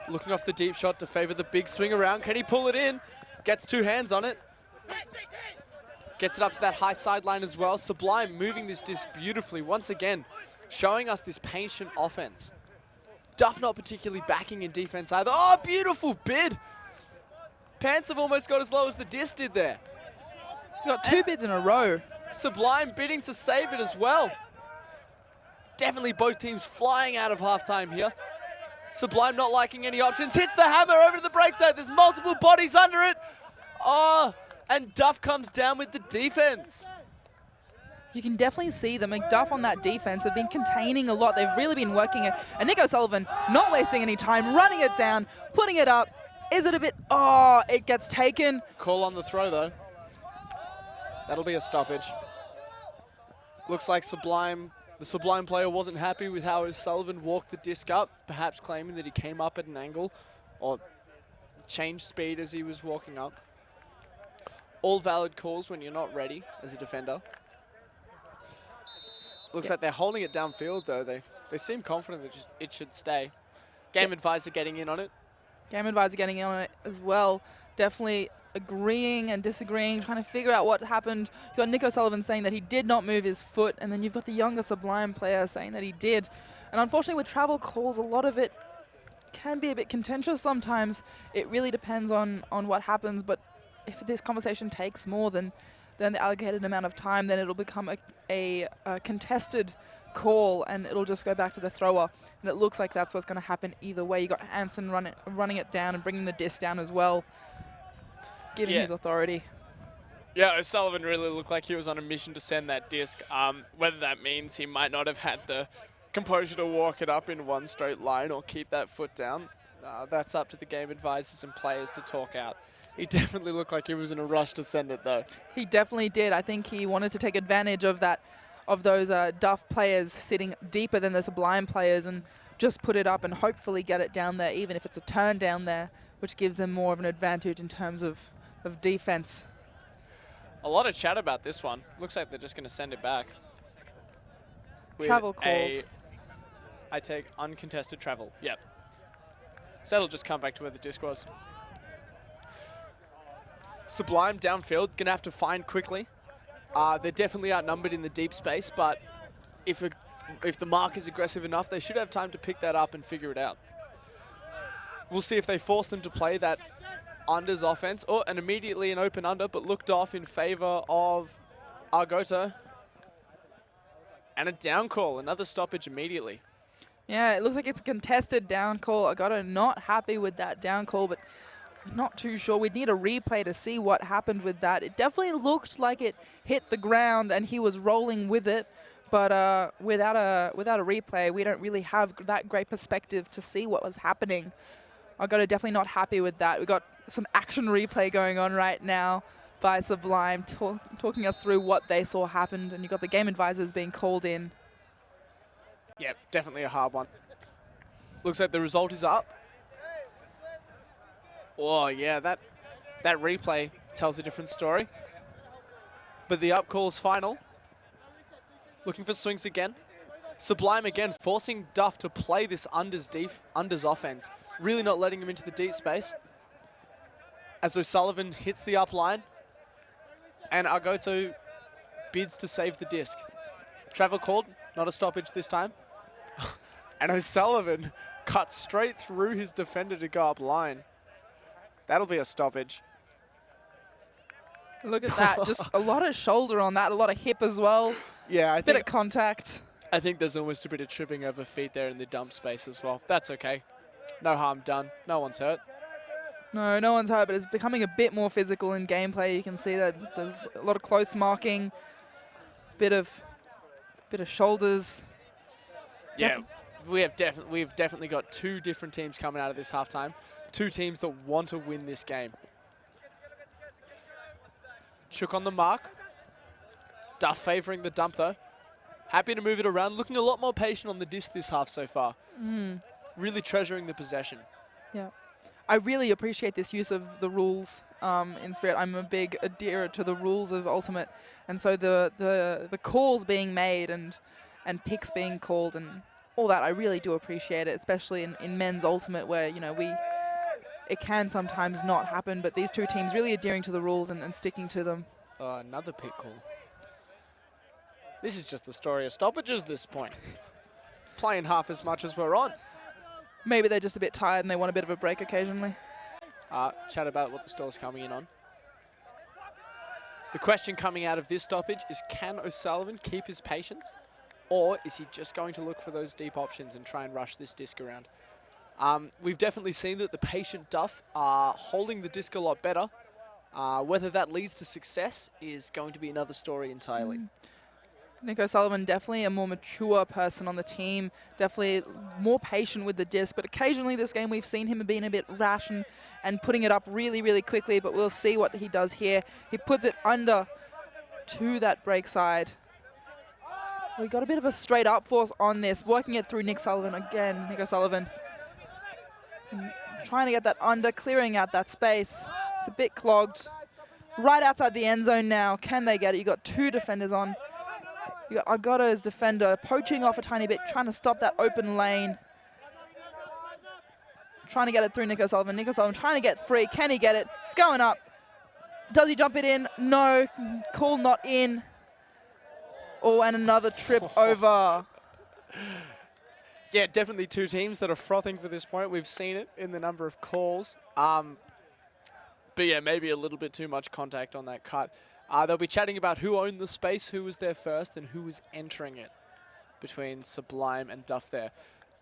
Looking off the deep shot to favor the big swing around. Can he pull it in? Gets 2 hands on it. Gets it up to that high sideline as well. Sublime moving this disc beautifully once again, showing us this patient offense. Duff not particularly backing in defense either. Oh, beautiful bid. Pants have almost got as low as the disc did there. You got 2 bids in a row. Sublime bidding to save it as well. Definitely both teams flying out of halftime here. Sublime not liking any options. Hits the hammer over to the break side. There's multiple bodies under it. Oh, and Duff comes down with the defense. You can definitely see the McDuff on that defense have been containing a lot. They've really been working it. And Nick O'Sullivan not wasting any time, running it down, putting it up. Is it a bit? Oh, it gets taken. Call on the throw though. That'll be a stoppage. Looks like the Sublime player wasn't happy with how O'Sullivan walked the disc up, perhaps claiming that he came up at an angle or changed speed as he was walking up. All valid calls when you're not ready as a defender. Looks like they're holding it downfield though. They seem confident that it should stay. Game advisor getting in on it. Game advisor getting in on it as well. Definitely agreeing and disagreeing, trying to figure out what happened. You've got Nick O'Sullivan saying that he did not move his foot, and then you've got the younger Sublime player saying that he did. And unfortunately with travel calls, a lot of it can be a bit contentious sometimes. It really depends on what happens, but if this conversation takes more than the allocated amount of time, then it'll become a contested call, and it'll just go back to the thrower. And it looks like that's what's going to happen either way. You got Hansen running it down and bringing the disc down as well, giving his authority. Yeah, O'Sullivan really looked like he was on a mission to send that disc. Whether that means he might not have had the composure to walk it up in one straight line or keep that foot down, that's up to the game advisors and players to talk out. He definitely looked like he was in a rush to send it though. He definitely did. I think he wanted to take advantage of those Duff players sitting deeper than the Sublime players and just put it up and hopefully get it down there, even if it's a turn down there, which gives them more of an advantage in terms of defense. A lot of chat about this one. Looks like they're just going to send it back. Travel calls. I take uncontested travel. Yep. So that'll just come back to where the disc was. Sublime downfield, gonna have to find quickly. They're definitely outnumbered in the deep space, but if the mark is aggressive enough, they should have time to pick that up and figure it out. We'll see if they force them to play that unders offense, and immediately an open under, but looked off in favor of Argoto. And a down call, another stoppage immediately. Yeah, it looks like it's a contested down call. Argoto not happy with that down call, but Not too sure. We'd need a replay to see what happened with that. It definitely looked like it hit the ground and he was rolling with it. But without a replay, we don't really have that great perspective to see what was happening. AUCDII definitely not happy with that. We've got some action replay going on right now by Sublime, talking us through what they saw happened, and you've got the game advisors being called in. Yeah, definitely a hard one. Looks like the result is up. Oh, yeah, that replay tells a different story. But the up call's final. Looking for swings again. Sublime again, forcing Duff to play this unders offense. Really not letting him into the deep space. As O'Sullivan hits the up line. And AUCDII bids to save the disc. Travel called, not a stoppage this time. And O'Sullivan cuts straight through his defender to go up line. That'll be a stoppage. Look at that, just a lot of shoulder on that, a lot of hip as well. Yeah, I Bit think of contact. I think there's almost a bit of tripping over feet there in the dump space as well. That's okay. No harm done. No one's hurt. No, no one's hurt, but it's becoming a bit more physical in gameplay. You can see that there's a lot of close marking, bit of shoulders. Yeah, we've definitely got two different teams coming out of this halftime. Two teams that want to win this game. Chook on the mark. Duff favouring the dump though. Happy to move it around. Looking a lot more patient on the disc this half so far. Really treasuring the possession. Yeah. I really appreciate this use of the rules in Spirit. I'm a big adherer to the rules of Ultimate. And so the calls being made and picks being called and all that, I really do appreciate it, especially in men's Ultimate where, you know, it can sometimes not happen, but these two teams really adhering to the rules and sticking to them. Another pick call. This is just the story of stoppages at this point. Playing half as much as we're on. Maybe they're just a bit tired and they want a bit of a break occasionally. Chat about what the score's coming in on. The question coming out of this stoppage is, can O'Sullivan keep his patience? Or is he just going to look for those deep options and try and rush this disc around? We've definitely seen that the patient Duff are holding the disc a lot better. Whether that leads to success is going to be another story entirely. Nick O'Sullivan, definitely a more mature person on the team, definitely more patient with the disc, but occasionally this game we've seen him being a bit rash and putting it up really, really quickly, but we'll see what he does here. He puts it under to that break side. We got a bit of a straight up force on this, working it through Nick Sullivan again, Nick O'Sullivan. And trying to get that under, clearing out that space. It's a bit clogged. Right outside the end zone now. Can they get it? You got two defenders on. You got AUCDII's defender poaching off a tiny bit, trying to stop that open lane. Trying to get it through Nick O'Sullivan. Nick O'Sullivan trying to get free. Can he get it? It's going up. Does he jump it in? No. Call not in. Oh, and another trip over. Yeah, definitely two teams that are frothing for this point. We've seen it in the number of calls. But yeah, maybe a little bit too much contact on that cut. They'll be chatting about who owned the space, who was there first, and who was entering it between Sublime and Duff there.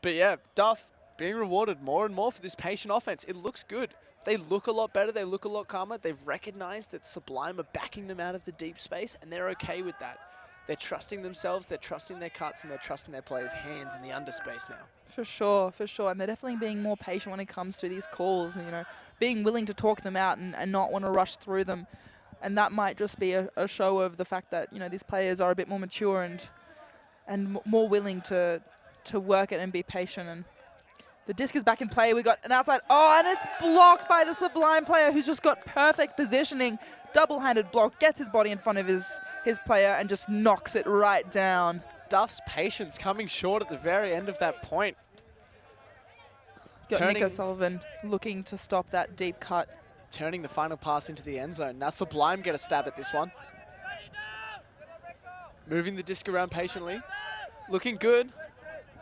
But yeah, Duff being rewarded more and more for this patient offense. It looks good. They look a lot better. They look a lot calmer. They've recognized that Sublime are backing them out of the deep space, and they're okay with that. They're trusting themselves, they're trusting their cuts, and they're trusting their players' hands in the underspace now. For sure, for sure. And they're definitely being more patient when it comes to these calls, you know, being willing to talk them out and not want to rush through them. And that might just be a show of the fact that, you know, these players are a bit more mature and more willing to work it and be patient. And the disc is back in play. We got an outside. Oh, and it's blocked by the Sublime player who's just got perfect positioning. Double-handed block, gets his body in front of his player and just knocks it right down. Duff's patience coming short at the very end of that point. Got Nick O'Sullivan looking to stop that deep cut. Turning the final pass into the end zone. Now Sublime get a stab at this one. Moving the disc around patiently. Looking good.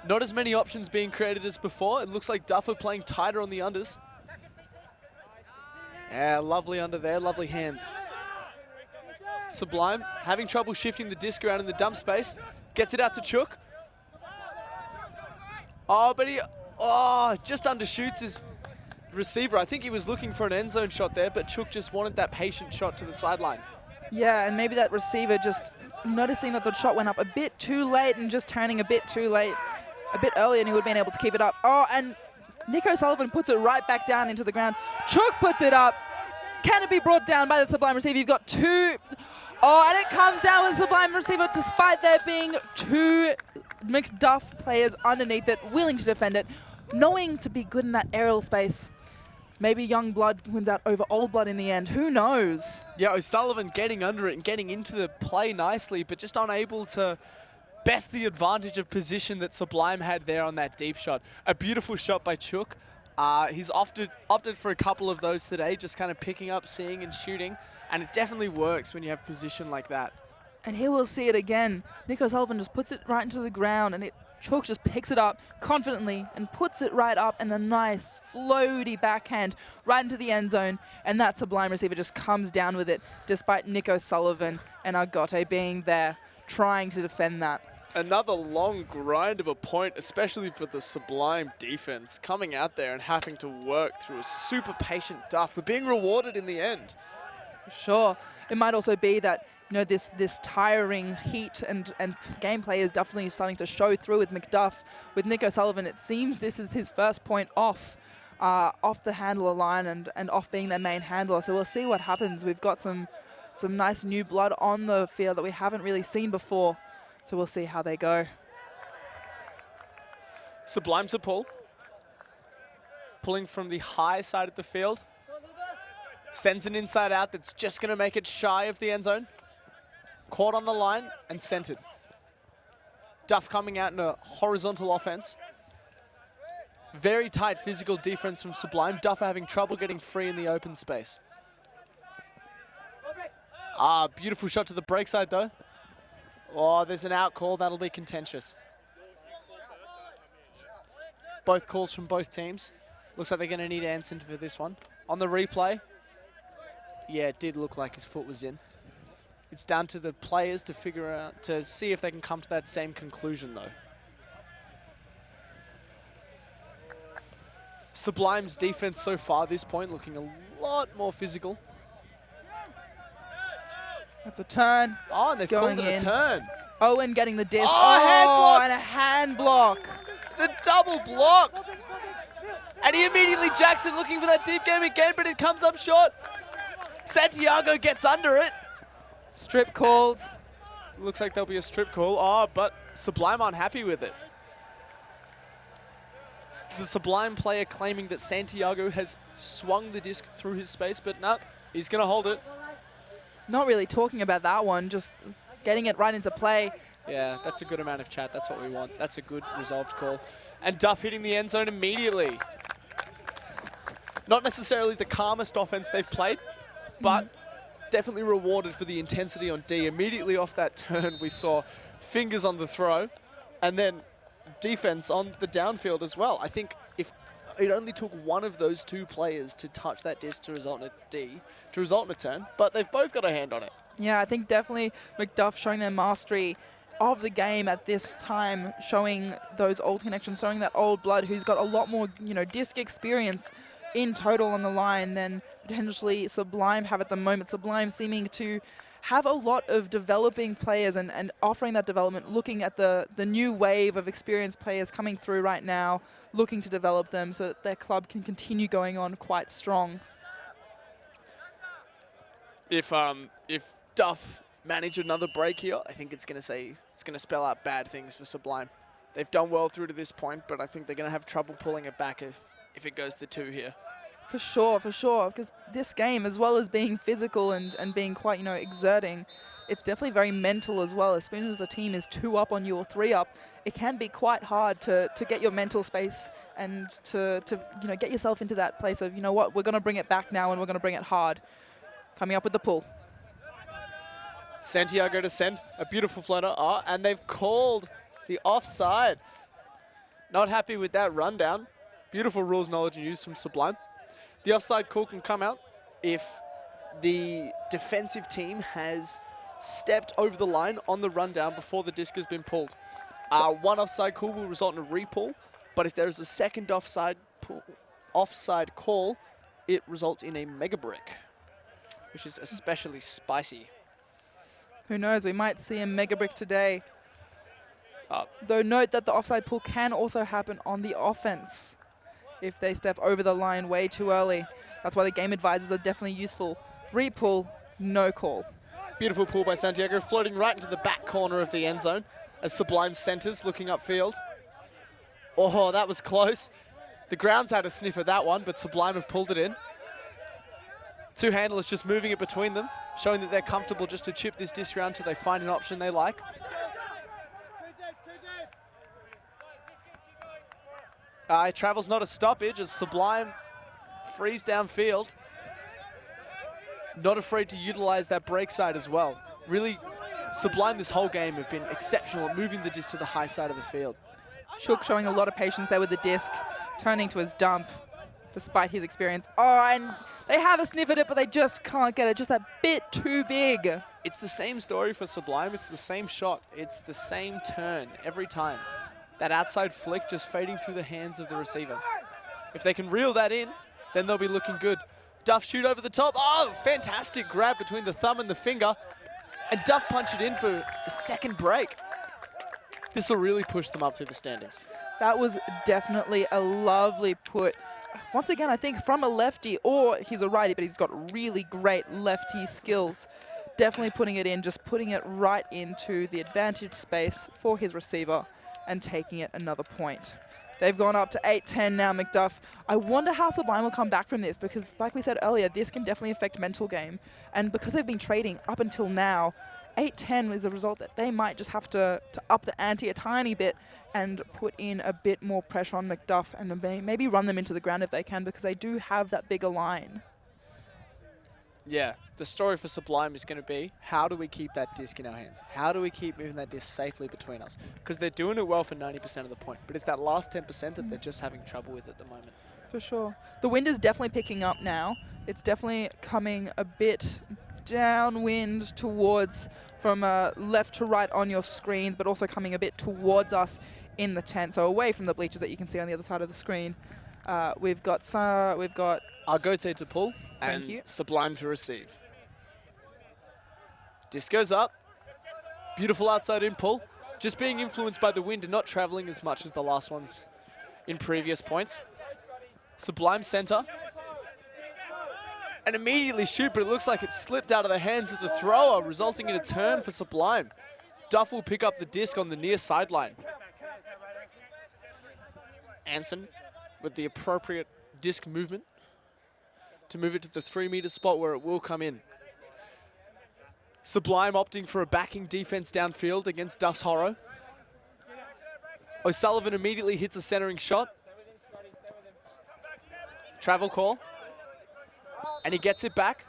Not as many options being created as before. It looks like Duff are playing tighter on the unders. Yeah, lovely under there, lovely hands. Sublime having trouble shifting the disc around in the dump space. Gets it out to Chook. Oh, but he just undershoots his receiver. I think he was looking for an end zone shot there, but Chook just wanted that patient shot to the sideline. Yeah, and maybe that receiver just noticing that the shot went up a bit too late and just turning a bit too late, a bit earlier, and he would have been able to keep it up. Oh, and Nico Sullivan puts it right back down into the ground. Chook puts it up. Can it be brought down by the Sublime receiver? You've got two. Oh, and it comes down with Sublime receiver despite there being two McDuff players underneath it, willing to defend it, knowing to be good in that aerial space. Maybe young blood wins out over old blood in the end. Who knows? Yeah, O'Sullivan getting under it and getting into the play nicely, but just unable to best the advantage of position that Sublime had there on that deep shot. A beautiful shot by Chook. He's opted for a couple of those today, just kind of picking up, seeing and shooting. And it definitely works when you have position like that. And here we'll see it again. Nico Sullivan just puts it right into the ground, and Chook just picks it up confidently and puts it right up, and a nice floaty backhand right into the end zone. And that Sublime receiver just comes down with it, despite Nico Sullivan and AUCDII being there trying to defend that. Another long grind of a point, especially for the Sublime defense, coming out there and having to work through a super patient Duff, but being rewarded in the end. For sure. It might also be that, you know, this tiring heat and gameplay is definitely starting to show through with McDuff. With Nico Sullivan, it seems this is his first point off the handler line and off being their main handler. So we'll see what happens. We've got some nice new blood on the field that we haven't really seen before. So we'll see how they go. Sublime to pull. Pulling from the high side of the field. Sends an inside out that's just going to make it shy of the end zone. Caught on the line and centered. Duff coming out in a horizontal offense. Very tight physical defense from Sublime. Duff having trouble getting free in the open space. Beautiful shot to the break side though. Oh, there's an out call. That'll be contentious. Both calls from both teams. Looks like they're going to need Anson for this one. On the replay, yeah, it did look like his foot was in. It's down to the players to figure out, to see if they can come to that same conclusion though. Sublime's defense so far this point looking a lot more physical. That's a turn. Oh, and they've called it a turn. Owen getting the disc. Hand block. And a hand block. The double block. And he immediately jacks it, looking for that deep game again, but it comes up short. Santiago gets under it. Strip called. Looks like there'll be a strip call. Oh, but Sublime aren't happy with it. The Sublime player claiming that Santiago has swung the disc through his space, but no, he's going to hold it. Not really talking about that one, just getting it right into play. Yeah, that's a good amount of chat. That's what we want. That's a good resolved call. And Duff hitting the end zone immediately. Not necessarily the calmest offense they've played, but definitely rewarded for the intensity on D. Immediately off that turn, we saw fingers on the throw, and then defense on the downfield as well. I think if it only took one of those two players to touch that disc to result in a D, to result in a turn, but they've both got a hand on it. Yeah, I think definitely McDuff showing their mastery of the game at this time, showing those old connections, showing that old blood who's got a lot more, you know, disc experience in total on the line than potentially Sublime have at the moment. Sublime seeming to have a lot of developing players and offering that development, looking at the new wave of experienced players coming through right now, looking to develop them so that their club can continue going on quite strong. If Duff manage another break here, I think it's going to spell out bad things for Sublime. They've done well through to this point, but I think they're going to have trouble pulling it back if it goes to 2 here. For sure, because this game, as well as being physical and being quite, you know, exerting, it's definitely very mental as well. As soon as a team is 2 up on you or 3 up, it can be quite hard to get your mental space and to you know, get yourself into that place of, you know what, we're going to bring it back now and we're going to bring it hard. Coming up with the pull. Santiago to send a beautiful floater. Oh, and they've called the offside. Not happy with that rundown. Beautiful rules, knowledge, and use from Sublime. The offside call can come out if the defensive team has stepped over the line on the rundown before the disc has been pulled. One offside call will result in a repull, but if there is a second offside offside call, it results in a mega brick, which is especially spicy. Who knows? We might see a mega brick today. Though note that the offside pull can also happen on the offense if they step over the line way too early. That's why the game advisors are definitely useful. Re-pull, no call. Beautiful pull by Santiago, floating right into the back corner of the end zone as Sublime centers looking upfield. Oh, that was close. The ground's had a sniff at that one, but Sublime have pulled it in. Two handlers just moving it between them, showing that they're comfortable just to chip this disc around until they find an option they like. It travels not a stoppage as Sublime frees downfield. Not afraid to utilize that break side as well. Really, Sublime this whole game have been exceptional at moving the disc to the high side of the field. Shook showing a lot of patience there with the disc, turning to his dump despite his experience. Oh, and they have a sniff at it, but they just can't get it. Just a bit too big. It's the same story for Sublime. It's the same shot. It's the same turn every time. That outside flick just fading through the hands of the receiver. If they can reel that in, then they'll be looking good. Duff shoot over the top. Oh, fantastic grab between the thumb and the finger. And Duff punch it in for a second break. This will really push them up through the standings. That was definitely a lovely put. Once again, I think from a lefty, or he's a righty, but he's got really great lefty skills. Definitely putting it in, just putting it right into the advantage space for his receiver and taking it another point. They've gone up to 8-10 now, McDuff. I wonder how Sublime will come back from this because, like we said earlier, this can definitely affect mental game. And because they've been trading up until now, 8-10 is a result that they might just have to up the ante a tiny bit and put in a bit more pressure on McDuff and maybe run them into the ground if they can because they do have that bigger line. Yeah, the story for Sublime is going to be, how do we keep that disc in our hands? How do we keep moving that disc safely between us? Because they're doing it well for 90% of the point, but it's that last 10% that they're just having trouble with at the moment. For sure. The wind is definitely picking up now. It's definitely coming a bit downwind towards from left to right on your screens, but also coming a bit towards us in the tent, so away from the bleachers that you can see on the other side of the screen. We've got AUCDII to pull and Sublime to receive. Disc goes up. Beautiful outside in pull. Just being influenced by the wind and not traveling as much as the last ones in previous points. Sublime center. And immediately shoot, but it looks like it slipped out of the hands of the thrower, resulting in a turn for Sublime. Duff will pick up the disc on the near sideline. Anson with the appropriate disc movement to move it to the 3-meter spot where it will come in. Sublime opting for a backing defense downfield against Duff's horror. O'Sullivan immediately hits a centering shot. Travel call. And he gets it back.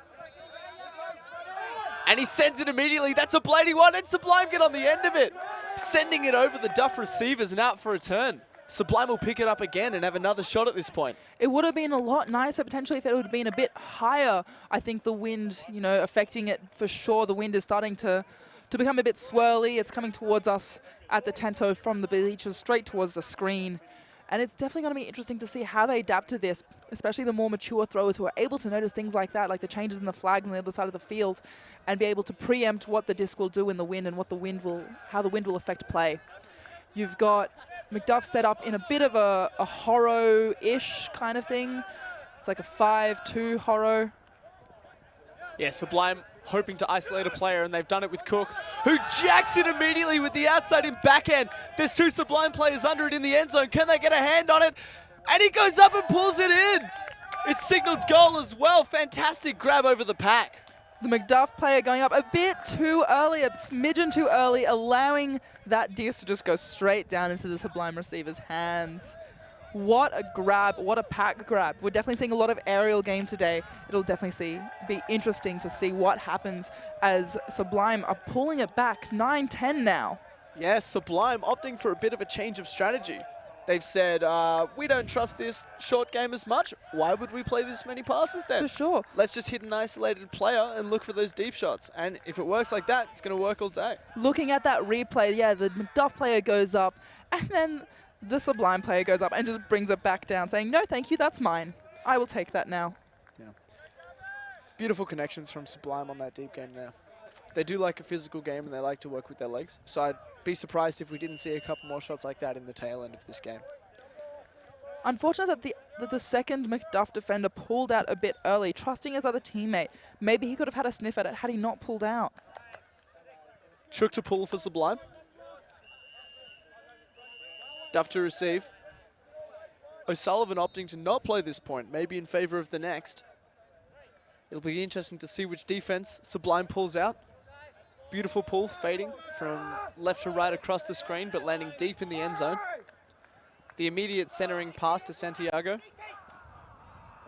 And he sends it immediately. That's a bladey one, and Sublime get on the end of it. Sending it over the Duff receivers and out for a turn. Sublime will pick it up again and have another shot at this point. It would have been a lot nicer potentially if it would have been a bit higher. I think the wind, affecting it for sure. The wind is starting to become a bit swirly. It's coming towards us at the tent, so from the bleachers straight towards the screen. And it's definitely going to be interesting to see how they adapt to this, especially the more mature throwers who are able to notice things like that, like the changes in the flags on the other side of the field, and be able to preempt what the disc will do in the wind and how the wind will affect play. You've got McDuff set up in a bit of a horror-ish kind of thing. It's like a 5-2 horror. Yeah, Sublime hoping to isolate a player, and they've done it with Cook, who jacks it immediately with the outside in backhand. There's two Sublime players under it in the end zone. Can they get a hand on it? And he goes up and pulls it in. It's signaled goal as well. Fantastic grab over the pack. The McDuff player going up a bit too early, a smidgen too early, allowing that disc to just go straight down into the Sublime receiver's hands. What a grab, what a pack grab. We're definitely seeing a lot of aerial game today. It'll definitely be interesting to see what happens as Sublime are pulling it back 9-10 now. Yes, Sublime opting for a bit of a change of strategy. They've said, we don't trust this short game as much. Why would we play this many passes then? For sure. Let's just hit an isolated player and look for those deep shots. And if it works like that, it's going to work all day. Looking at that replay, yeah, the McDuff player goes up, and then The Sublime player goes up and just brings it back down, saying, no, thank you, that's mine. I will take that now. Yeah. Beautiful connections from Sublime on that deep game there. They do like a physical game and they like to work with their legs. So I'd be surprised if we didn't see a couple more shots like that in the tail end of this game. Unfortunate that the second McDuff defender pulled out a bit early, trusting his other teammate. Maybe he could have had a sniff at it had he not pulled out. Chook to pull for Sublime. Duff to receive. O'Sullivan opting to not play this point, maybe in favor of the next. It'll be interesting to see which defense Sublime pulls out. Beautiful pull, fading from left to right across the screen, but landing deep in the end zone. The immediate centering pass to Santiago.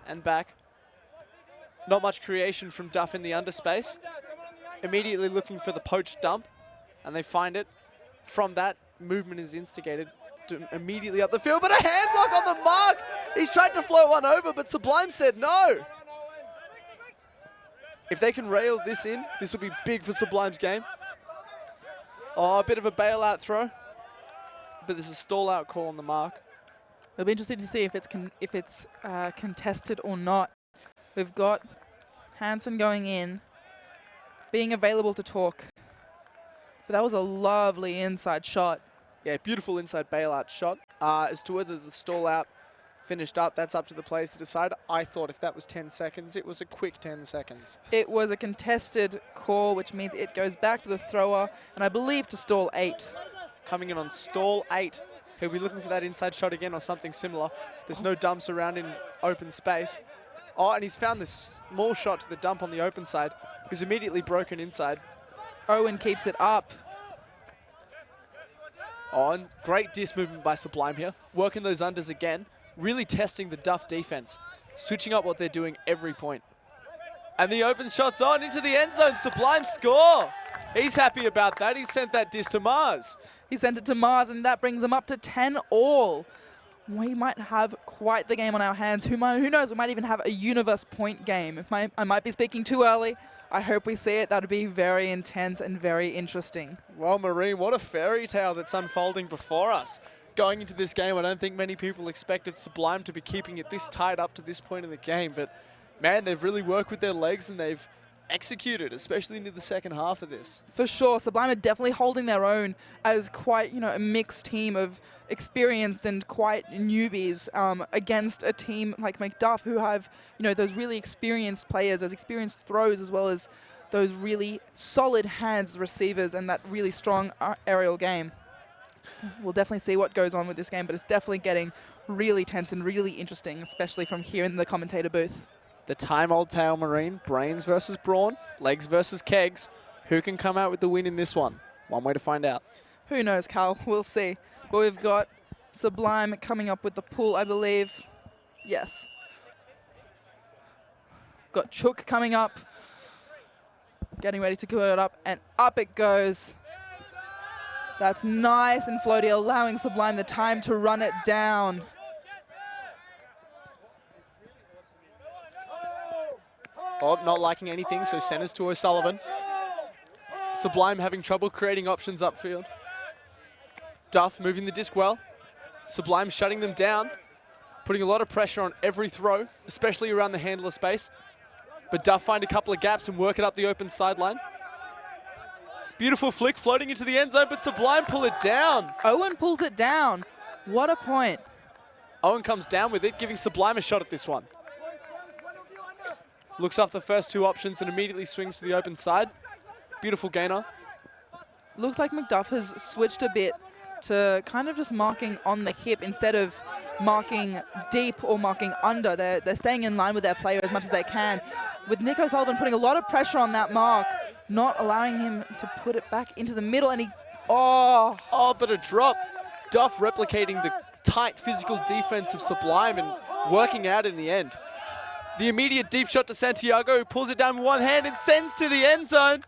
And back. Not much creation from Duff in the underspace. Immediately looking for the poached dump, and they find it. From that, movement is instigated to immediately up the field, but a hand block on the mark! He's tried to float one over, but Sublime said no! If they can rail this in, this will be big for Sublime's game. Oh, a bit of a bailout throw. But there's a stall-out call on the mark. It'll be interesting to see if it's contested or not. We've got Hansen going in, being available to talk. But that was a lovely inside shot. Yeah, beautiful inside bailout shot. As to whether the stall-out finished up, that's up to the players to decide. I thought if that was 10 seconds, it was a quick 10 seconds. It was a contested call, which means it goes back to the thrower, and I believe to stall 8. Coming in on stall 8. He'll be looking for that inside shot again or something similar. There's no dumps around in open space. Oh, and he's found this small shot to the dump on the open side, who's immediately broken inside. Owen keeps it up. Oh, and great disc movement by Sublime here. Working those unders again. Really testing the Duff defense. Switching up what they're doing every point. And the open shot's on into the end zone. Sublime score. He's happy about that. He sent that disc to Mars. He sent it to Mars, and that brings them up to 10 all. We might have quite the game on our hands. Who knows? We might even have a universe point game. I might be speaking too early. I hope we see it. That would be very intense and very interesting. Well, Marine, what a fairy tale that's unfolding before us. Going into this game, I don't think many people expected Sublime to be keeping it this tight up to this point in the game. But, man, they've really worked with their legs and they've executed, especially into the second half of this. For sure. Sublime are definitely holding their own as quite, a mixed team of experienced and quite newbies against a team like McDuff who have, those really experienced players, those experienced throws, as well as those really solid hands receivers and that really strong aerial game. We'll definitely see what goes on with this game, but it's definitely getting really tense and really interesting, especially from here in the commentator booth. The time old tale, Marine. Brains versus brawn, legs versus kegs. Who can come out with the win in this one? One way to find out. Who knows, Cal? We'll see. But we've got Sublime coming up with the pull, I believe. Yes. Got Chook coming up. Getting ready to go it up, and up it goes. That's nice and floaty, allowing Sublime the time to run it down. Oh, not liking anything, so centers to O'Sullivan. Sublime having trouble creating options upfield. Duff moving the disc well. Sublime shutting them down, putting a lot of pressure on every throw, especially around the handler space. But Duff find a couple of gaps and work it up the open sideline. Beautiful flick floating into the end zone, but Sublime pull it down. Owen pulls it down. What a point. Owen comes down with it, giving Sublime a shot at this one. Looks off the first two options and immediately swings to the open side. Beautiful gainer. Looks like McDuff has switched a bit to kind of just marking on the hip instead of marking deep or marking under. They're staying in line with their player as much as they can. With Nick O'Sullivan putting a lot of pressure on that mark, not allowing him to put it back into the middle, and he... Oh, but a drop. Duff replicating the tight physical defense of Sublime and working out in the end. The immediate deep shot to Santiago, who pulls it down with one hand and sends to the end zone.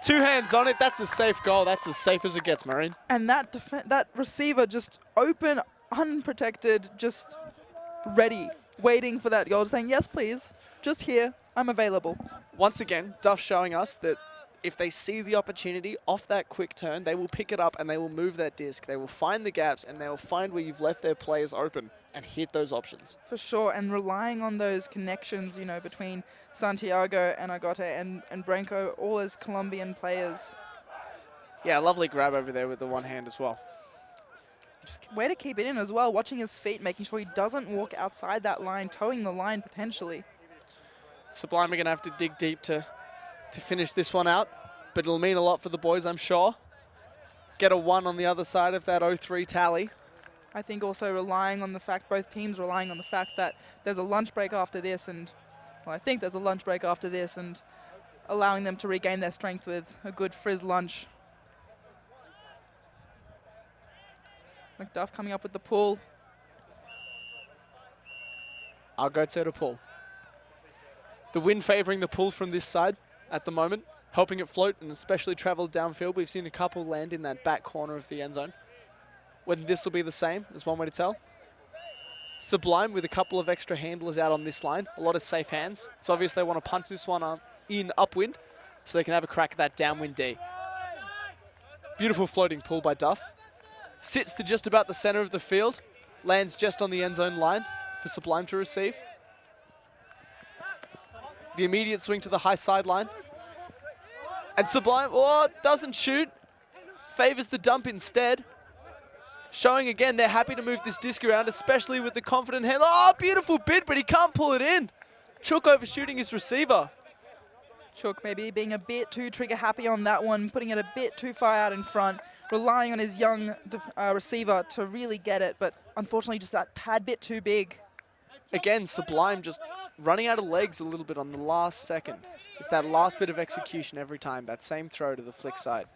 Two hands on it. That's a safe goal. That's as safe as it gets, Marine. And that receiver just open, unprotected, just ready, waiting for that goal, saying, yes, please, just here, I'm available. Once again, Duff showing us that if they see the opportunity off that quick turn, they will pick it up and they will move that disc. They will find the gaps and they will find where you've left their players open and hit those options. For sure, and relying on those connections, you know, between Santiago and AUCDII and Branco, all as Colombian players. Yeah, lovely grab over there with the one hand as well. Just way to keep it in as well, watching his feet, making sure he doesn't walk outside that line, towing the line potentially. Sublime are going to have to dig deep to finish this one out, but it'll mean a lot for the boys, I'm sure. Get a 1 on the other side of that 0-3 tally. I think also relying on the fact, both teams relying on the fact that there's a lunch break after this, and well, I think there's a lunch break after this, and allowing them to regain their strength with a good frizz lunch. McDuff coming up with the pull. I'll go to pull. The wind favouring the pull from this side at the moment, helping it float and especially travel downfield. We've seen a couple land in that back corner of the end zone. Whether this will be the same is one way to tell. Sublime with a couple of extra handlers out on this line. A lot of safe hands. It's obvious they want to punch this one in upwind so they can have a crack at that downwind D. Beautiful floating pull by Duff. Sits to just about the center of the field. Lands just on the end zone line for Sublime to receive. The immediate swing to the high sideline. And Sublime, doesn't shoot. Favors the dump instead. Showing again they're happy to move this disc around, especially with the confident hand. Oh, beautiful bid, but he can't pull it in. Chook overshooting his receiver. Chook maybe being a bit too trigger happy on that one, putting it a bit too far out in front, relying on his young receiver to really get it, but unfortunately just that tad bit too big. Again, Sublime just running out of legs a little bit on the last second. It's that last bit of execution every time, that same throw to the flick side.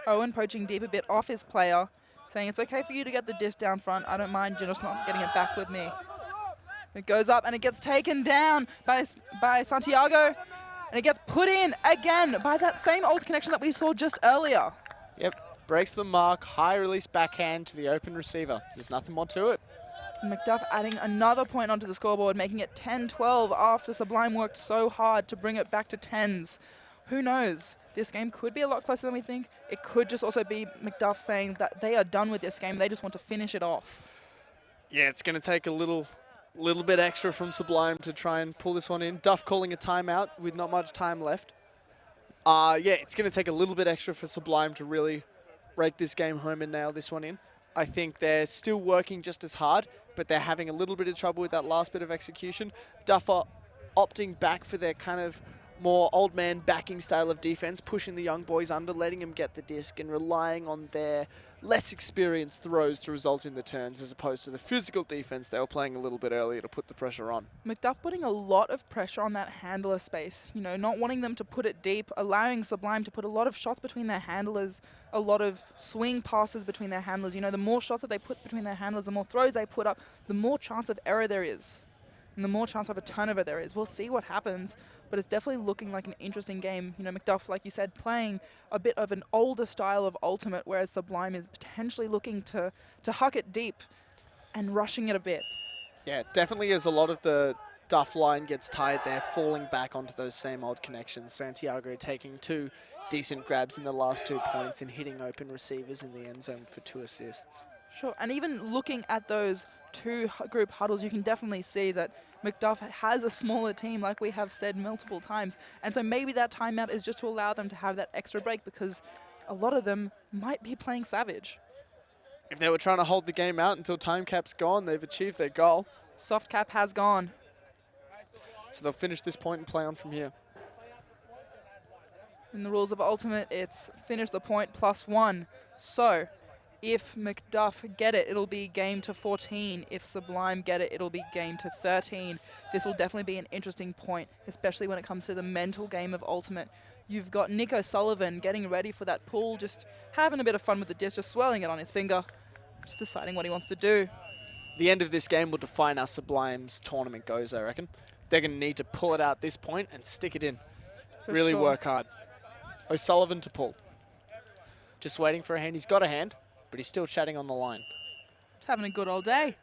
Owen poaching deep a bit off his player, saying it's okay for you to get the disc down front. I don't mind, you're just not getting it back with me. It goes up and it gets taken down by Santiago, and it gets put in again by that same old connection that we saw just earlier. Yep, breaks the mark, high release backhand to the open receiver. There's nothing more to it. McDuff adding another point onto the scoreboard, making it 10-12 after Sublime worked so hard to bring it back to 10s. Who knows? This game could be a lot closer than we think. It could just also be McDuff saying that they are done with this game. They just want to finish it off. Yeah, it's going to take a little bit extra from Sublime to try and pull this one in. Duff calling a timeout with not much time left. Yeah, it's going to take a little bit extra for Sublime to really break this game home and nail this one in. I think they're still working just as hard, but they're having a little bit of trouble with that last bit of execution. Duff are opting back for their kind of more old man backing style of defense, pushing the young boys under, letting them get the disc and relying on their less experienced throws to result in the turns as opposed to the physical defense they were playing a little bit earlier to put the pressure on. McDuff putting a lot of pressure on that handler space, you know, not wanting them to put it deep, allowing Sublime to put a lot of shots between their handlers, a lot of swing passes between their handlers. You know, the more shots that they put between their handlers, the more throws they put up, the more chance of error there is. And the more chance of a turnover there is. We'll see what happens, but it's definitely looking like an interesting game. You know, McDuff, like you said, playing a bit of an older style of Ultimate, whereas Sublime is potentially looking to huck it deep and rushing it a bit. Yeah, definitely as a lot of the Duff line gets tired, they're falling back onto those same old connections. Santiago taking 2 decent grabs in the last 2 points and hitting open receivers in the end zone for 2 assists. Sure, and even looking at those 2 group huddles, you can definitely see that McDuff has a smaller team, like we have said multiple times. And so maybe that timeout is just to allow them to have that extra break because a lot of them might be playing savage. If they were trying to hold the game out until time cap's gone, they've achieved their goal. Soft cap has gone. So they'll finish this point and play on from here. In the rules of Ultimate, it's finish the point +1. So if McDuff get it, it'll be game to 14. If Sublime get it, it'll be game to 13. This will definitely be an interesting point, especially when it comes to the mental game of Ultimate. You've got Nick O'Sullivan getting ready for that pull, just having a bit of fun with the disc, just swirling it on his finger, just deciding what he wants to do. The end of this game will define how Sublime's tournament goes, I reckon. They're going to need to pull it out at this point and stick it in. For really sure. work hard. O'Sullivan to pull. Just waiting for a hand. He's got a hand, but he's still chatting on the line. Just having a good old day.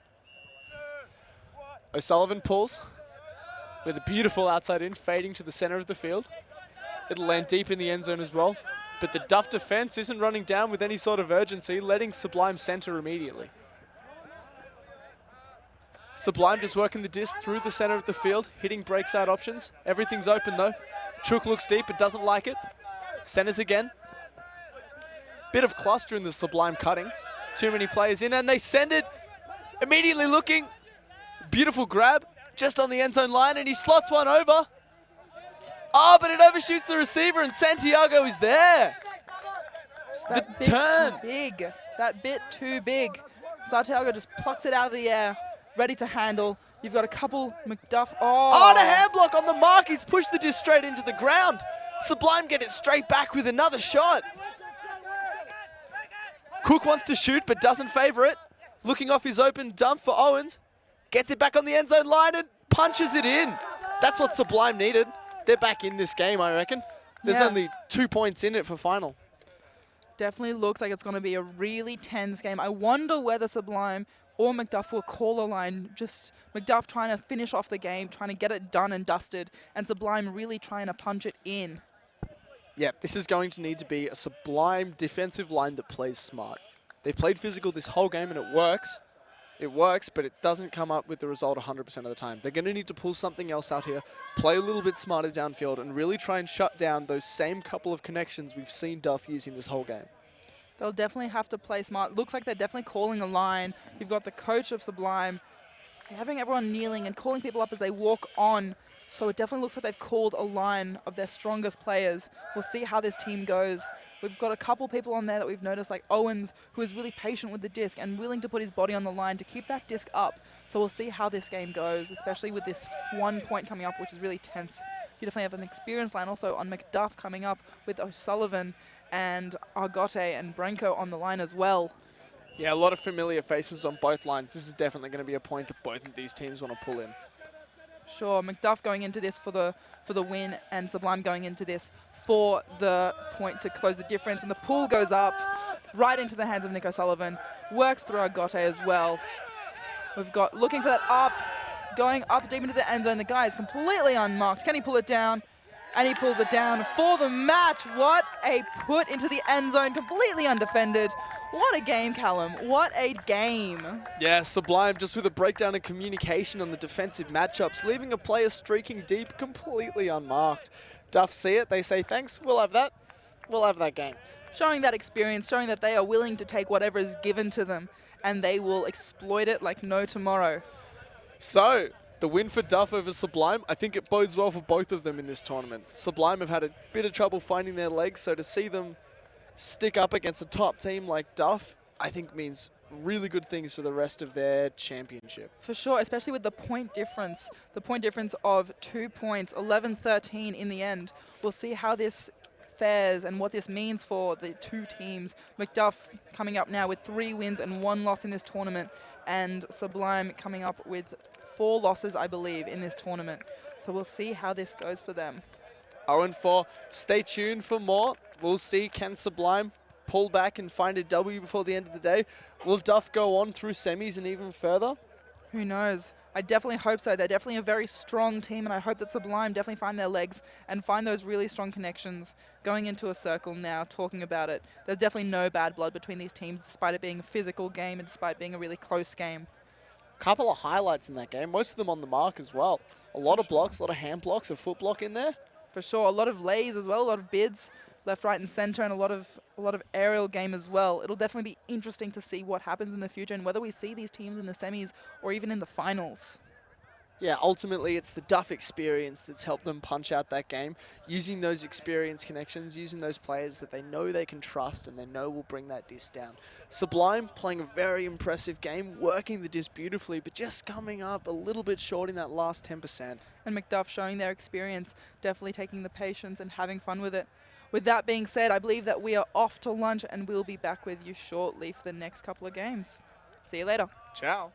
O'Sullivan pulls with a beautiful outside in, fading to the center of the field. It'll land deep in the end zone as well. But the Duff defense isn't running down with any sort of urgency, letting Sublime center immediately. Sublime just working the disc through the center of the field, hitting breaks out options. Everything's open though. Chook looks deep but doesn't like it. Centers again. Bit of cluster in the Sublime cutting. Too many players in and they send it. Immediately looking. Beautiful grab just on the end zone line and he slots one over. Oh, but it overshoots the receiver and Santiago is there. Just that bit turn. too big. That bit too big. Santiago just plucks it out of the air, ready to handle. You've got a couple McDuff. Oh, the hand block on the mark. He's pushed the disc straight into the ground. Sublime get it straight back with another shot. Cook wants to shoot but doesn't favor it. Looking off his open dump for Owens. Gets it back on the end zone line and punches it in. That's what Sublime needed. They're back in this game, I reckon. There's only 2 points in it for final. Definitely looks like it's going to be a really tense game. I wonder whether Sublime or McDuff will call a line. Just McDuff trying to finish off the game, trying to get it done and dusted, and Sublime really trying to punch it in. Yeah, this is going to need to be a Sublime defensive line that plays smart. They've played physical this whole game and it works. It works, but it doesn't come up with the result 100% of the time. They're going to need to pull something else out here, play a little bit smarter downfield, and really try and shut down those same couple of connections we've seen Duff using this whole game. They'll definitely have to play smart. Looks like they're definitely calling a line. You've got the coach of Sublime having everyone kneeling and calling people up as they walk on. So it definitely looks like they've called a line of their strongest players. We'll see how this team goes. We've got a couple people on there that we've noticed, like Owens, who is really patient with the disc and willing to put his body on the line to keep that disc up. So we'll see how this game goes, especially with this 1 point coming up, which is really tense. You definitely have an experienced line also on McDuff coming up with O'Sullivan and AUCDII and Branko on the line as well. Yeah, a lot of familiar faces on both lines. This is definitely going to be a point that both of these teams want to pull in. Sure, McDuff going into this for the win and Sublime going into this for the point to close the difference. And the pull goes up right into the hands of Nick O'Sullivan. Works through AUCDII as well. We've got looking for that up, going up deep into the end zone. The guy is completely unmarked. Can he pull it down? And he pulls it down for the match. What a put into the end zone, completely undefended. What a game, Callum. What a game. Yeah, Sublime just with a breakdown in communication on the defensive matchups, leaving a player streaking deep completely unmarked. Duff see it, they say, thanks, we'll have that. We'll have that game. Showing that experience, showing that they are willing to take whatever is given to them, and they will exploit it like no tomorrow. So, the win for Duff over Sublime, I think it bodes well for both of them in this tournament. Sublime have had a bit of trouble finding their legs, so to see them stick up against a top team like Duff, I think means really good things for the rest of their championship. For sure, especially with the point difference. The point difference of 2 points, 11-13 in the end. We'll see how this fares and what this means for the two teams. McDuff coming up now with 3 wins and 1 loss in this tournament, and Sublime coming up with 4 losses, I believe, in this tournament. So we'll see how this goes for them. 0-4. Stay tuned for more. We'll see, can Sublime pull back and find a W before the end of the day? Will Duff go on through semis and even further? Who knows? I definitely hope so. They're definitely a very strong team, and I hope that Sublime definitely find their legs and find those really strong connections. Going into a circle now, talking about it, there's definitely no bad blood between these teams, despite it being a physical game and despite being a really close game. Couple of highlights in that game, most of them on the mark as well. A lot of blocks, a lot of hand blocks, a foot block in there. For sure, a lot of lays as well, a lot of bids, left, right, and center, and a lot of aerial game as well. It'll definitely be interesting to see what happens in the future and whether we see these teams in the semis or even in the finals. Yeah, ultimately it's the Duff experience that's helped them punch out that game, using those experience connections, using those players that they know they can trust and they know will bring that disc down. Sublime playing a very impressive game, working the disc beautifully, but just coming up a little bit short in that last 10%. And McDuff showing their experience, definitely taking the patience and having fun with it. With that being said, I believe that we are off to lunch and we'll be back with you shortly for the next couple of games. See you later. Ciao.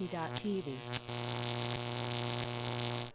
AUCDII.